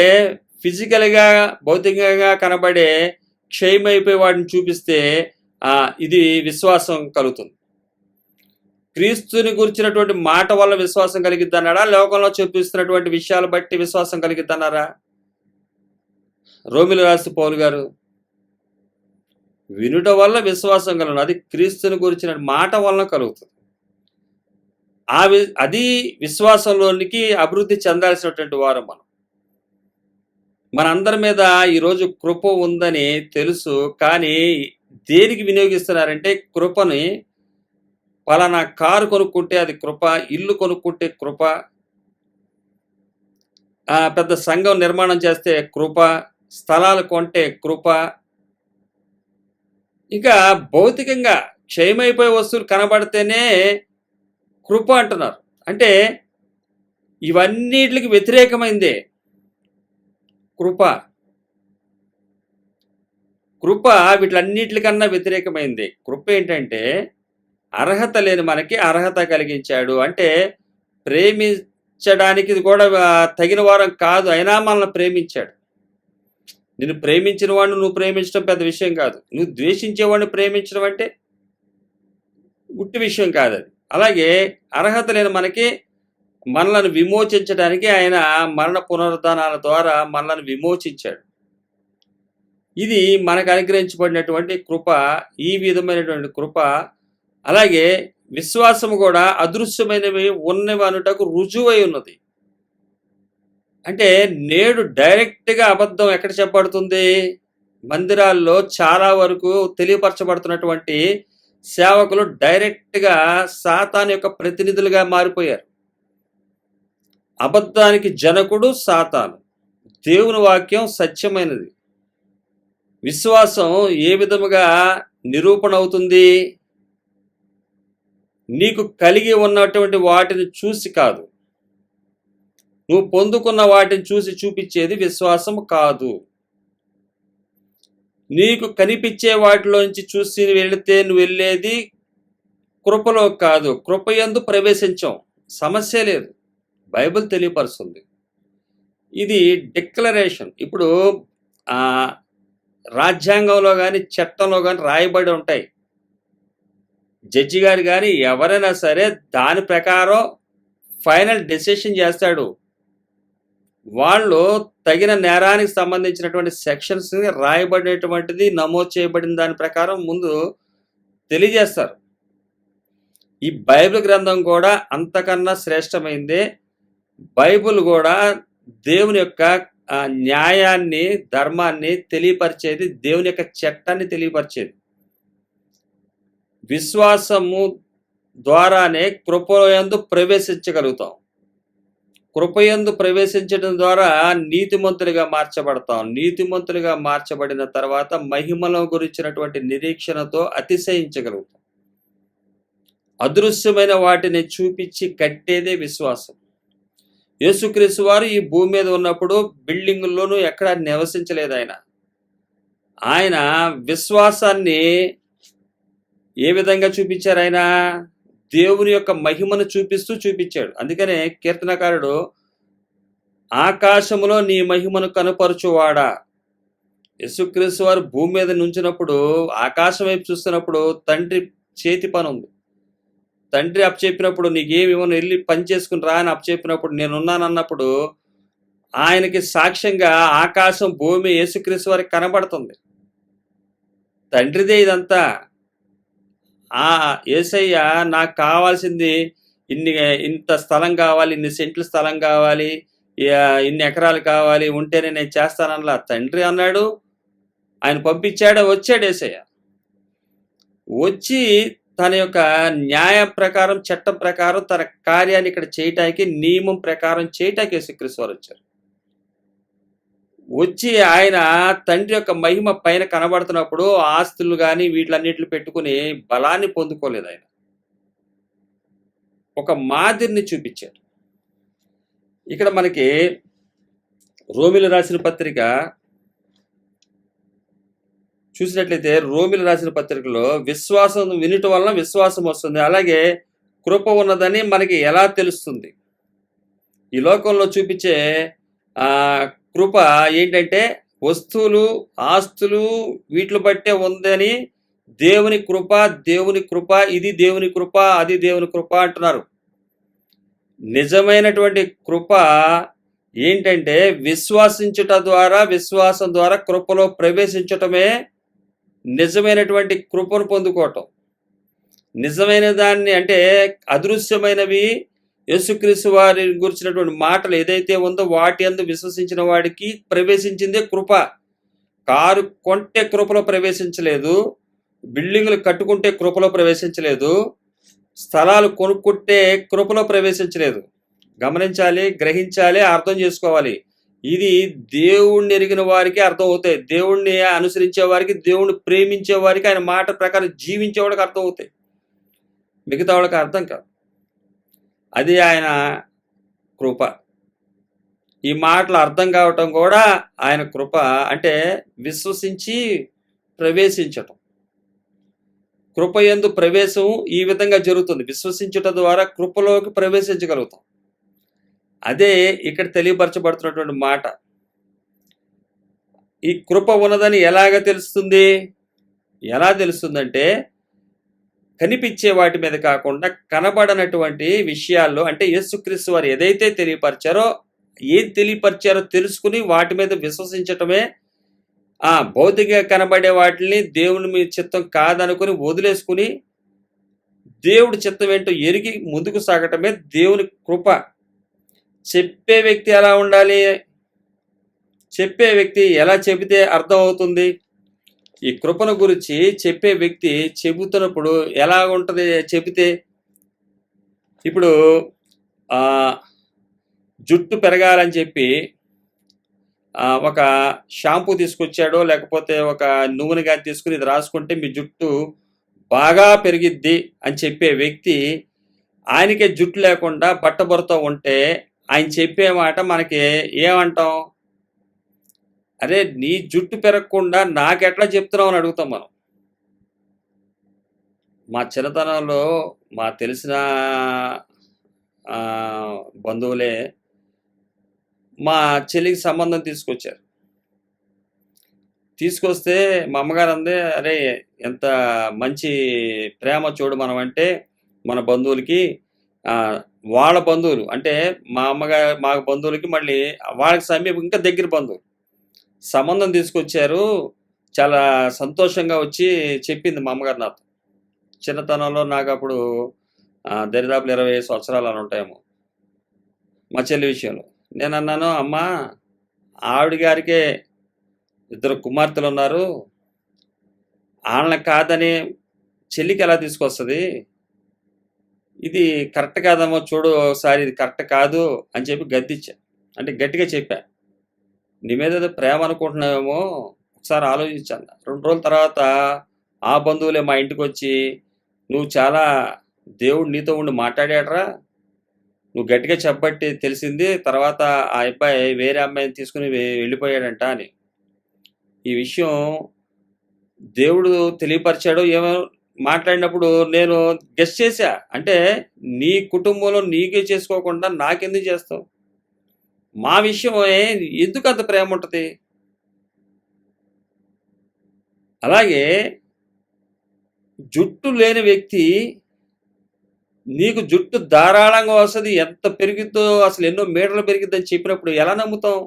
ఫిజికల్గా, భౌతికంగా కనబడే క్షయమైపోయి వాడిని చూపిస్తే ఇది విశ్వాసం కలుగుతుంది. క్రీస్తుని గురించినటువంటి మాట వల్ల విశ్వాసం కలిగిద్దన్నాడా? లోకంలో చూపిస్తున్నటువంటి విషయాలు బట్టి విశ్వాసం కలిగిద్దన్నారా? రోమిలు రాసి పౌలు గారు, వినుట వల్ల విశ్వాసం కలుగును, అది క్రీస్తుని గురించిన మాట వలన కలుగుతుంది. అది విశ్వాసంలోనికి అభివృద్ధి చెందాల్సినటువంటి వారు మనం. మనందరి మీద ఈరోజు కృప ఉందని తెలుసు, కానీ దేనికి వినియోగిస్తున్నారంటే కృపని పలానా కారు కొనుక్కుంటే అది కృప, ఇల్లు కొనుక్కుంటే కృప, పెద్ద సంఘం నిర్మాణం చేస్తే కృప, స్థలాలు కొంటే కృప, ఇక భౌతికంగా క్షయమైపోయే వస్తువులు కనబడితేనే కృప అంటున్నారు. అంటే ఇవన్నిటికి వ్యతిరేకమైందే కృప. కృప వీటిలన్నిటికన్నా వ్యతిరేకమైంది. కృప ఏంటంటే అర్హత లేని మనకి అర్హత కలిగించాడు. అంటే ప్రేమించడానికి ఇది కూడా తగిన వారం కాదు, అయినా మనల్ని ప్రేమించాడు. నిన్ను ప్రేమించిన వాడిని నువ్వు ప్రేమించడం పెద్ద విషయం కాదు. నువ్వు ద్వేషించేవాడిని ప్రేమించడం అంటే ఉట్టి విషయం కాదు అది. అలాగే అర్హత లేని మనకి మనలను విమోచించడానికి ఆయన మరణ పునరుద్ధానాల ద్వారా మనలను విమోచించాడు. ఇది మనకు అనుగ్రహించబడినటువంటి కృప. ఈ విధమైనటువంటి కృప. అలాగే విశ్వాసము కూడా అదృశ్యమైనవి ఉన్నవి అనుటకు రుజువై ఉన్నది. అంటే నేడు డైరెక్ట్గా అబద్ధం ఎక్కడ చెప్పబడుతుంది? మందిరాల్లో చాలా వరకు తెలియపరచబడుతున్నటువంటి సేవకులు డైరెక్ట్గా సాతాను యొక్క ప్రతినిధులుగా మారిపోయారు. అబద్ధానికి జనకుడు సాతాను, దేవుని వాక్యం సత్యమైనది. విశ్వాసం ఏ విధముగా నిరూపణ అవుతుంది? నీకు కలిగి ఉన్నటువంటి వాటిని చూసి కాదు, నువ్వు పొందుకున్న వాటిని చూసి చూపించేది విశ్వాసం కాదు. నీకు కనిపించే వాటిలోంచి చూసి వెళితే నువ్వు వెళ్ళేది కృపలో కాదు. కృపయందు ప్రవేశించాం, సమస్య లేదు, బైబిల్ తెలియపరుస్తుంది. ఇది డిక్లరేషన్. ఇప్పుడు రాజ్యాంగంలో కానీ చట్టంలో కానీ రాయబడి ఉంటాయి. జడ్జి గారు కానీ ఎవరైనా సరే దాని ప్రకారం ఫైనల్ డెసిషన్ చేస్తాడు. వాళ్ళు తగిన నేరానికి సంబంధించినటువంటి సెక్షన్స్ రాయబడినటువంటిది నమోదు చేయబడిన దాని ప్రకారం ముందు తెలియజేస్తారు. ఈ బైబిల్ గ్రంథం కూడా అంతకన్నా శ్రేష్టమైందే. బైబిల్ కూడా దేవుని యొక్క న్యాయాన్ని, ధర్మాన్ని తెలియపరిచేది, దేవుని యొక్క చట్టాన్ని తెలియపరిచేది. విశ్వాసము ద్వారానే కృపయందు ప్రవేశించగలుగుతాం. కృపయందు ప్రవేశించడం ద్వారా నీతిమంతులుగా మార్చబడతాం. నీతిమంతులుగా మార్చబడిన తర్వాత మహిమలో గురించినటువంటి నిరీక్షణతో అతిశయించగలుగుతాం. అదృశ్యమైన వాటిని చూపించి కట్టేదే విశ్వాసం. యేసుక్రీస్తు వారు ఈ భూమి మీద ఉన్నప్పుడు బిల్డింగుల్లోనూ ఎక్కడా నివసించలేదు. ఆయన విశ్వాసాన్ని ఏ విధంగా చూపించారు? ఆయన దేవుని యొక్క మహిమను చూపించాడు. అందుకనే కీర్తనకారుడు, ఆకాశములో నీ మహిమను కనుపరచువాడా. యేసుక్రీస్తు వారు భూమి మీద నుంచినప్పుడు ఆకాశం వైపు చూస్తున్నప్పుడు తండ్రి చేతి పని ఉంది. తండ్రి అప్పచెప్పినప్పుడు నీకేమివ్వను, వెళ్ళి పని చేసుకుని రా అని అప్పచెప్పినప్పుడు నేనున్నానన్నప్పుడు ఆయనకి సాక్ష్యంగా ఆకాశం, భూమి యేసుక్రీస్తు వారికి కనబడుతుంది. తండ్రిదే ఇదంతా. యేసయ్య నాకు కావాల్సింది ఇంత స్థలం కావాలి, ఇన్ని సెంట్ల స్థలం కావాలి, ఇన్ని ఎకరాలు కావాలి, ఉంటేనే నేను చేస్తానన్నా. తండ్రి అన్నాడు, ఆయన పంపించాడు, వచ్చాడు యేసయ్య. వచ్చి తన యొక్క న్యాయ ప్రకారం, చట్టం ప్రకారం తన కార్యాన్ని ఇక్కడ చేయటానికి, నియమం ప్రకారం చేయటానికి యేసుక్రీస్తు వారు వచ్చారు. వచ్చి ఆయన తండ్రి యొక్క మహిమ పైన కనబడుతున్నప్పుడు ఆస్తులు కానీ వీటిలన్నిటిని పెట్టుకుని బలాన్ని పొందుకోలేదు. ఆయన ఒక మాదిరిని చూపించారు. ఇక్కడ మనకి రోమిలు రాసిన పత్రిక చూసినట్లయితే, రోమిలు రాసిన పత్రికలో విశ్వాసం వినుట వలన విశ్వాసం వస్తుంది, అలాగే కృప ఉన్నదని మనకి ఎలా తెలుస్తుంది? ఈ లోకంలో చూపించే కృప ఏంటంటే వస్తువులు, ఆస్తులు వీటిని బట్టే ఉందని దేవుని కృప, దేవుని కృప, ఇది దేవుని కృప, అది దేవుని కృప అంటున్నారు. నిజమైనటువంటి కృప ఏంటంటే విశ్వాసించుట ద్వారా, విశ్వాసం ద్వారా కృపలో ప్రవేశించటమే నిజమైనటువంటి కృపను పొందుకోవటం. నిజమైన దాన్ని అంటే అదృశ్యమైనవి యేసుక్రీస్తు వారి గురించినటువంటి మాటలు ఏదైతే ఉందో వాటి యందు విశ్వసించిన వాడికి ప్రవేశించిందే కృప. కారు కొంటే కృపలో ప్రవేశించలేదు, బిల్డింగులు కట్టుకుంటే కృపలో ప్రవేశించలేదు, స్థలాలు కొనుక్కుంటే కృపలో ప్రవేశించలేదు. గమనించాలి, గ్రహించాలి, అర్థం చేసుకోవాలి. ఇది దేవుణ్ణి ఎరిగిన వారికి అర్థమవుతాయి. దేవుణ్ణి అనుసరించే వారికి, దేవుణ్ణి ప్రేమించే వారికి, ఆయన మాట ప్రకారం జీవించే వాడికి అర్థమవుతాయి. మిగతా వాళ్ళకి అర్థం కాదు. అది ఆయన కృప. ఈ మాటలు అర్థం కావటం కూడా ఆయన కృప. అంటే విశ్వసించి ప్రవేశించటం. కృపయందు ప్రవేశం ఈ విధంగా జరుగుతుంది. విశ్వసించుట ద్వారా కృపలోకి ప్రవేశించగలుగుతాం. అదే ఇక్కడ తెలియపరచబడుతున్నటువంటి మాట. ఈ కృప ఉన్నదని ఎలాగ తెలుస్తుంది? ఎలా తెలుస్తుందంటే, కనిపించే వాటి మీద కాకుండా కనబడనటువంటి విషయాల్లో, అంటే యేసుక్రీస్తు వారు ఏదైతే తెలియపరిచారో, ఏం తెలియపరిచారో తెలుసుకుని వాటి మీద విశ్వసించటమే. భౌతికంగా కనబడే వాటిని దేవుని మీ చిత్తం కాదనుకుని వదిలేసుకుని దేవుడి చిత్తం ఏంటో ఎరిగి ముందుకు సాగటమే దేవుని కృప. చెప్పే వ్యక్తి ఎలా ఉండాలి? చెప్పే వ్యక్తి ఎలా చెబితే అర్థం అవుతుంది? ఈ కృపను గురించి చెప్పే వ్యక్తి చెబుతున్నప్పుడు ఎలా ఉంటుంది చెబితే? ఇప్పుడు జుట్టు పెరగాలని చెప్పి ఒక షాంపూ తీసుకొచ్చాడో, లేకపోతే ఒక నూనె గాని తీసుకుని ఇది రాసుకుంటే మీ జుట్టు బాగా పెరిగిద్ది అని చెప్పే వ్యక్తి, ఆయనకే జుట్టు లేకుండా బట్టబొరతో ఉంటే ఆయన చెప్పే మాట మనకి ఏమంటాం? అరే, నీ జుట్టు పెరగకుండా నాకెట్లా చెప్తున్నావు అని అడుగుతాం మనం. మా చిన్నతనంలో మా తెలిసిన బంధువులే మా చెల్లికి సంబంధం తీసుకొచ్చారు. తీసుకొస్తే మా అమ్మగారు అందే, అరే ఎంత మంచి ప్రేమ చూడు మనం అంటే మన బంధువులకి. వాళ్ళ బంధువులు అంటే మా బంధువులకి మళ్ళీ వాళ్ళకి సమీపం ఇంకా దగ్గర బంధువులు సంబంధం తీసుకొచ్చారు. చాలా సంతోషంగా వచ్చి చెప్పింది మా అమ్మగారు నాతో. చిన్నతనంలో నాకు అప్పుడు దరిదాపులు 20 సంవత్సరాలు అని ఉంటాయేమో మా చెల్లి విషయంలో. నేను అన్నాను, అమ్మా ఆవిడ గారికే 2 కుమార్తెలు ఉన్నారు, వాళ్ళని కాదని చెల్లికి ఎలా తీసుకొస్తుంది? ఇది కరెక్ట్ కాదమ్మా, చూడు ఒకసారి ఇది కరెక్ట్ కాదు అని చెప్పి గద్దిచ్చా. అంటే గట్టిగా చెప్పా. నీ మీద ఏదో ప్రేమ అనుకుంటున్నావేమో, ఒకసారి ఆలోచించాను. 2 రోజుల తర్వాత ఆ బంధువులే మా ఇంటికి వచ్చి, నువ్వు చాలా దేవుడు నీతో ఉండి మాట్లాడాడరా, నువ్వు గట్టిగా చెప్పబట్టి తెలిసింది, తర్వాత ఆ అబ్బాయి వేరే అమ్మాయిని తీసుకుని వెళ్ళిపోయాడంట అని. ఈ విషయం దేవుడు తెలియపరిచాడో ఏమో మాట్లాడినప్పుడు నేను గెస్ చేశా. అంటే నీ కుటుంబంలో నీకే చేసుకోకుండా నాకెందుకు చేస్తావు? మా విషయమే ఎందుకు అంత ప్రేమ ఉంటుంది? అలాగే జుట్టు లేని వ్యక్తి నీకు జుట్టు ధారాళంగా వస్తుంది, ఎంత పెరిగిద్దో, అసలు ఎన్నో మీటర్లు పెరిగిద్దని చెప్పినప్పుడు ఎలా నమ్ముతాం?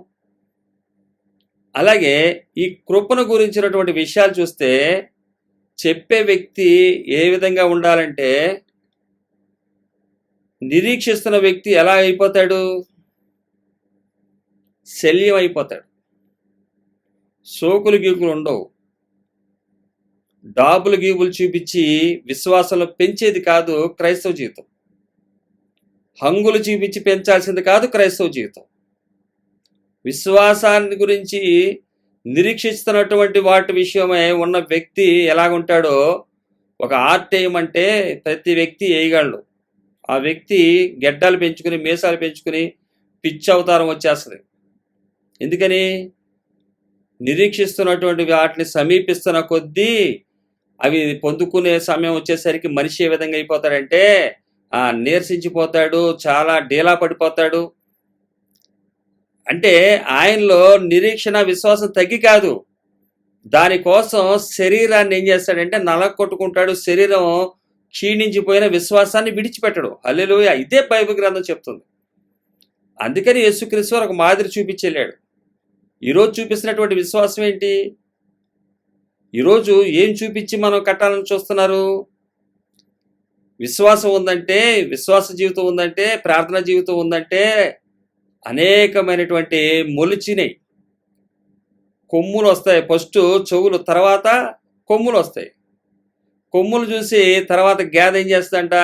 అలాగే ఈ కృపను గురించినటువంటి విషయాలు చూస్తే చెప్పే వ్యక్తి ఏ విధంగా ఉండాలంటే, నిరీక్షిస్తున్న వ్యక్తి ఎలా అయిపోతాడు? శల్యం అయిపోతాడు. సోకులు గీకులు ఉండవు. డాబులు గీబులు చూపించి విశ్వాసంలో పెంచేది కాదు క్రైస్తవ జీవితం. హంగులు చూపించి పెంచాల్సింది కాదు క్రైస్తవ జీవితం. విశ్వాసాన్ని గురించి నిరీక్షిస్తున్నటువంటి వాటి విషయమై ఉన్న వ్యక్తి ఎలాగుంటాడో, ఒక ఆర్ట్ వేయమంటే ప్రతి వ్యక్తి వేయగలడు. ఆ వ్యక్తి గెడ్డాలు పెంచుకుని, మీసాలు పెంచుకుని పిచ్చి అవతారం వచ్చేస్తుంది. ఎందుకని? నిరీక్షిస్తున్నటువంటి వాటిని సమీపిస్తున్న కొద్దీ అవి పొందుకునే సమయం వచ్చేసరికి మనిషి ఏ విధంగా అయిపోతాడంటే నీరసించిపోతాడు, చాలా డీలా పడిపోతాడు. అంటే ఆయనలో నిరీక్షణ విశ్వాసం తగ్గి కాదు, దానికోసం శరీరాన్ని ఏం చేస్తాడంటే నలగొట్టుకుంటాడు. శరీరం క్షీణించిపోయిన విశ్వాసాన్ని విడిచిపెట్టడు. హల్లెలూయా! ఇదే బైబిల్ గ్రంథం చెప్తుంది. అందుకని యేసుక్రీస్తు ఒక మాదిరి చూపించెళ్ళాడు. ఈరోజు చూపిస్తున్నటువంటి విశ్వాసం ఏంటి? ఈరోజు ఏం చూపించి మనం కట్టాలని చూస్తున్నారు? విశ్వాసం ఉందంటే, విశ్వాస జీవితం ఉందంటే, ప్రార్థన జీవితం ఉందంటే అనేకమైనటువంటి మొలిచినాయి కొమ్ములు వస్తాయి. ఫస్ట్ చెవులు, తర్వాత కొమ్ములు వస్తాయి. కొమ్ములు చూసి తర్వాత గేదె ఏం చేస్తుందంట?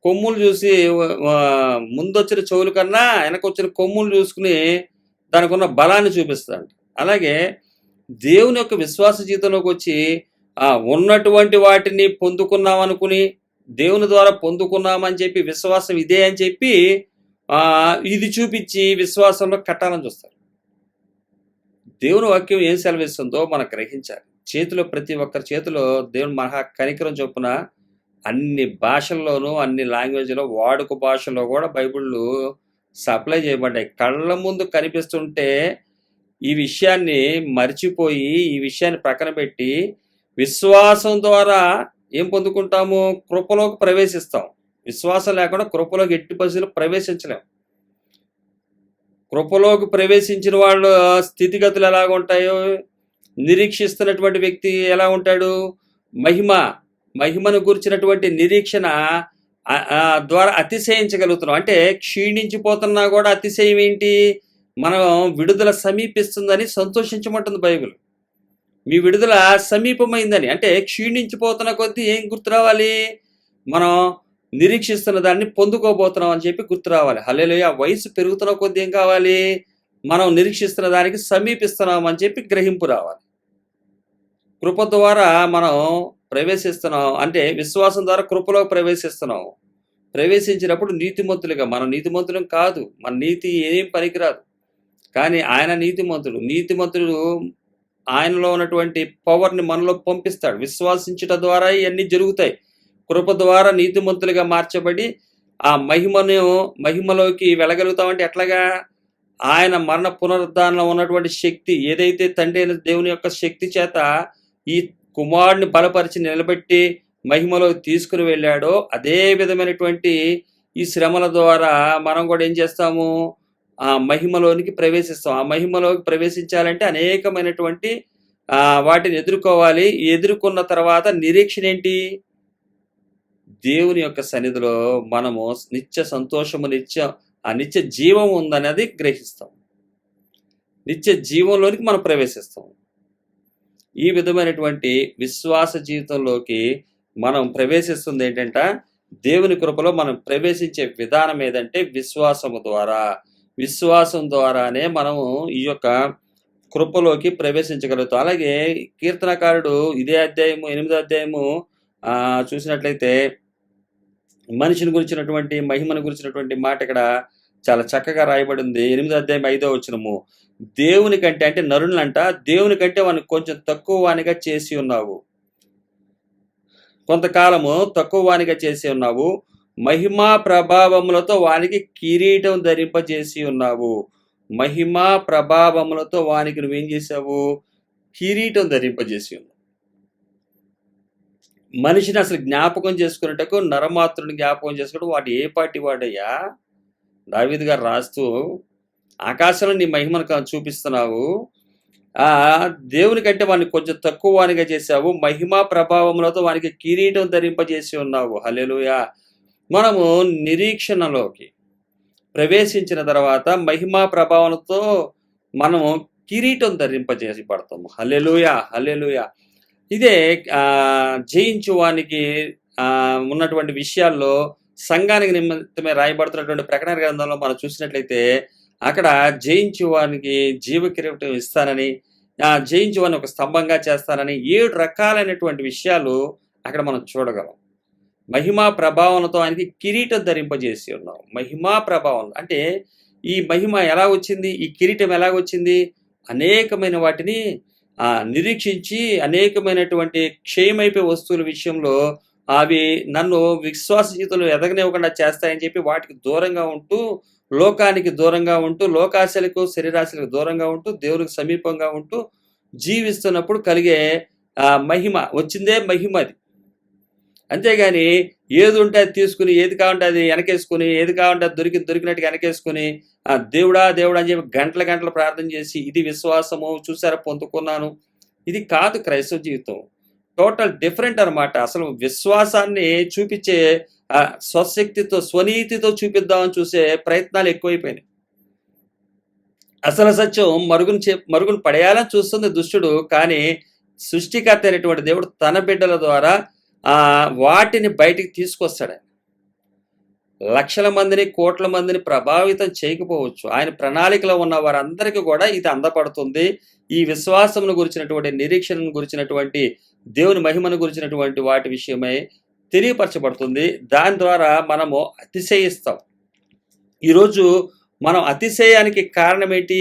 కొమ్ములు చూసి ముందొచ్చిన చెవుల కన్నా వెనకొచ్చిన కొమ్ములు చూసుకుని తనకున్న బలాన్ని చూపిస్తాడు. అలాగే దేవుని యొక్క విశ్వాస జీవితంలోకి వచ్చి ఉన్నటువంటి వాటిని పొందుకున్నామనుకుని దేవుని ద్వారా పొందుకున్నామని చెప్పి విశ్వాసం ఇదే అని చెప్పి ఇది చూపించి విశ్వాసంలో కట్టాలని చూస్తారు. దేవుని వాక్యం ఏం సెలవిస్తుందో మనం గ్రహించాలి. చేతిలో ప్రతి ఒక్కరి చేతిలో దేవుని మహా కనికరం చొప్పున అన్ని భాషల్లోనూ అన్ని లాంగ్వేజ్లో వాడుక భాషలో కూడా బైబిళ్ళు సప్లై చేయబడ్డాయి. కళ్ళ ముందు కనిపిస్తుంటే ఈ విషయాన్ని మర్చిపోయి ఈ విషయాన్ని ప్రక్కన పెట్టి విశ్వాసం ద్వారా ఏం పొందుకుంటాము? కృపలోకి ప్రవేశిస్తాం. విశ్వాసం లేకుండా కృపలోకి ఎట్టి పరిస్థితుల్లో ప్రవేశించలేం. కృపలోకి ప్రవేశించిన వాళ్ళ స్థితిగతులు ఎలాగ ఉంటాయో, నిరీక్షిస్తున్నటువంటి వ్యక్తి ఎలా ఉంటాడు? మహిమను గురించినటువంటి నిరీక్షణ ద్వారా అతిశయించగలుగుతున్నాం. అంటే క్షీణించిపోతున్నా కూడా అతిశయం ఏంటి? మనం విడుదల సమీపిస్తుందని సంతోషించమంటుంది బైబిల్. మీ విడుదల సమీపమైందని. అంటే క్షీణించిపోతున్న కొద్దీ ఏం గుర్తు రావాలి? మనం నిరీక్షిస్తున్న దాన్ని పొందుకోబోతున్నాం అని చెప్పి గుర్తు రావాలి. హల్లెలూయా. వయసు పెరుగుతున్న కొద్దీ ఏం కావాలి? మనం నిరీక్షిస్తున్న దానికి సమీపిస్తున్నాం అని చెప్పి గ్రహింపు రావాలి. కృప ద్వారా మనం ప్రవేశిస్తున్నాం అంటే విశ్వాసం ద్వారా కృపలో ప్రవేశిస్తున్నాం. ప్రవేశించినప్పుడు నీతిమంతులుగా, మనం నీతిమంతులం కాదు, మన నీతి ఏం పనికిరాదు, కానీ ఆయన నీతిమంతుడు ఆయనలో ఉన్నటువంటి పవర్ని మనలో పంపిస్తాడు. విశ్వాసించుట ద్వారా ఇవన్నీ జరుగుతాయి. కృప ద్వారా నీతిమంతులుగా మార్చబడి ఆ మహిమలోకి వెళ్ళగలుగుతామంటే ఎట్లాగా? ఆయన మరణ పునరుద్ధానంలో ఉన్నటువంటి శక్తి ఏదైతే తండ్రి అయిన దేవుని యొక్క శక్తి చేత ఈ కుమారుడిని బలపరిచి నిలబెట్టి మహిమలోకి తీసుకుని వెళ్ళాడో అదే విధమైనటువంటి ఈ శ్రమల ద్వారా మనం కూడా ఏం చేస్తాము? ఆ మహిమలోనికి ప్రవేశిస్తాం. ఆ మహిమలోకి ప్రవేశించాలంటే అనేకమైనటువంటి వాటిని ఎదుర్కోవాలి. ఎదుర్కొన్న తర్వాత నిరీక్షణ ఏంటి? దేవుని యొక్క సన్నిధిలో మనము నిత్య సంతోషము, నిత్య జీవం ఉందనేది గ్రహిస్తాం. నిత్య జీవంలోనికి మనం ప్రవేశిస్తాం. ఈ విధమైనటువంటి విశ్వాస జీవితంలోకి మనం ప్రవేశిస్తుంది ఏంటంటే, దేవుని కృపలో మనం ప్రవేశించే విధానం ఏదంటే విశ్వాసం ద్వారానే మనము ఈ యొక్క కృపలోకి ప్రవేశించగలుగుతాం. అలాగే కీర్తనకారుడు ఇదే అధ్యాయము 8వ అధ్యాయము చూసినట్లయితే మనిషిని గురించినటువంటి మహిమను గురించినటువంటి మాట ఇక్కడ చాలా చక్కగా రాయబడింది. 8వ అధ్యాయం 5వ వచనము, దేవుని కంటే అంటే నరులంట దేవుని కంటే వానికి కొంచెం తక్కువ వానిగా చేసి ఉన్నావు, కొంతకాలము తక్కువ వానిగా చేసి ఉన్నావు, మహిమా ప్రభావములతో వానికి కిరీటం ధరింపజేసి ఉన్నావు. మహిమా ప్రభావములతో వానికి నువ్వేం చేసావు? కిరీటం ధరింపజేసి ఉన్నావు. మనిషిని అసలు జ్ఞాపకం చేసుకున్నట్టుకు నరమాత్రుని జ్ఞాపకం చేసుకుంటూ వాడు ఏ పార్టీ వాడయ్యా? దావీదు గారు రాస్తూ ఆకాశంలో నీ మహిమను చూపిస్తున్నావు, దేవుని కంటే వాడిని కొంచెం తక్కువ వానిగా చేశావు, మహిమా ప్రభావములతో వానికి కిరీటం ధరింపజేసి ఉన్నావు. హల్లెలూయా. మనము నిరీక్షణలోకి ప్రవేశించిన తర్వాత మహిమా ప్రభావంతో మనము కిరీటం ధరింపజేసి పడతాము. హల్లెలూయా, హల్లెలూయా. ఇదే జయించు వానికి ఉన్నటువంటి విషయాల్లో సంఘానికి నిమిత్తమే రాయబడుతున్నటువంటి ప్రకటన గ్రంథంలో మనం చూసినట్లయితే అక్కడ జయించు వానికి జీవ కిరీటం ఇస్తానని, జయించు వాని ఒక స్తంభంగా చేస్తానని 7 రకాలైనటువంటి విషయాలు అక్కడ మనం చూడగలం. మహిమా ప్రభావంతో ఆయనకి కిరీటం ధరింపజేసి ఉన్నాం. మహిమా ప్రభావం అంటే ఈ మహిమ ఎలా వచ్చింది? ఈ కిరీటం ఎలాగొచ్చింది? అనేకమైన వాటిని నిరీక్షించి అనేకమైనటువంటి క్షయమైపోయే వస్తువుల విషయంలో అవి నన్ను విశ్వాస జీవితంలో ఎదగనివ్వకుండా చేస్తాయని చెప్పి వాటికి దూరంగా ఉంటూ, లోకానికి దూరంగా ఉంటూ, లోకాశలకు శరీరాశలకు దూరంగా ఉంటూ, దేవునికి సమీపంగా ఉంటూ జీవిస్తున్నప్పుడు కలిగే మహిమ వచ్చిందే మహిమ అది. అంతేగాని ఏది ఉంటే అది తీసుకుని, ఏది కావాలంటే అది వెనకేసుకుని, ఏది కావాలంటే అది దొరికినట్టుగా వెనకేసుకుని దేవుడా అని చెప్పి గంటలు ప్రార్థన చేసి ఇది విశ్వాసము చూసారా పొందుకున్నాను, ఇది కాదు క్రైస్తవ జీవితం. టోటల్ డిఫరెంట్ అనమాట. అసలు విశ్వాసాన్ని చూపించే స్వశక్తితో స్వనీతితో చూపిద్దామని చూసే ప్రయత్నాలు ఎక్కువైపోయినాయి. అసలు సత్యం మరుగును పడేయాలని చూస్తుంది దుష్టుడు. కానీ సృష్టికర్త అయినటువంటి దేవుడు తన బిడ్డల ద్వారా వాటిని బయటికి తీసుకొస్తాడు. లక్షల మందిని, కోట్ల మందిని ప్రభావితం చేయకపోవచ్చు. ఆయన ప్రణాళికలో ఉన్న వారందరికీ కూడా ఇది అందపడుతుంది. ఈ విశ్వాసమును గురించినటువంటి, నిరీక్షణను గురించినటువంటి, దేవుని మహిమను గురించినటువంటి వాటి విషయమై తెలియపరచబడుతుంది. దాని ద్వారా మనము అతిశయిస్తాం. ఈరోజు మనం అతిశయానికి కారణం ఏంటి?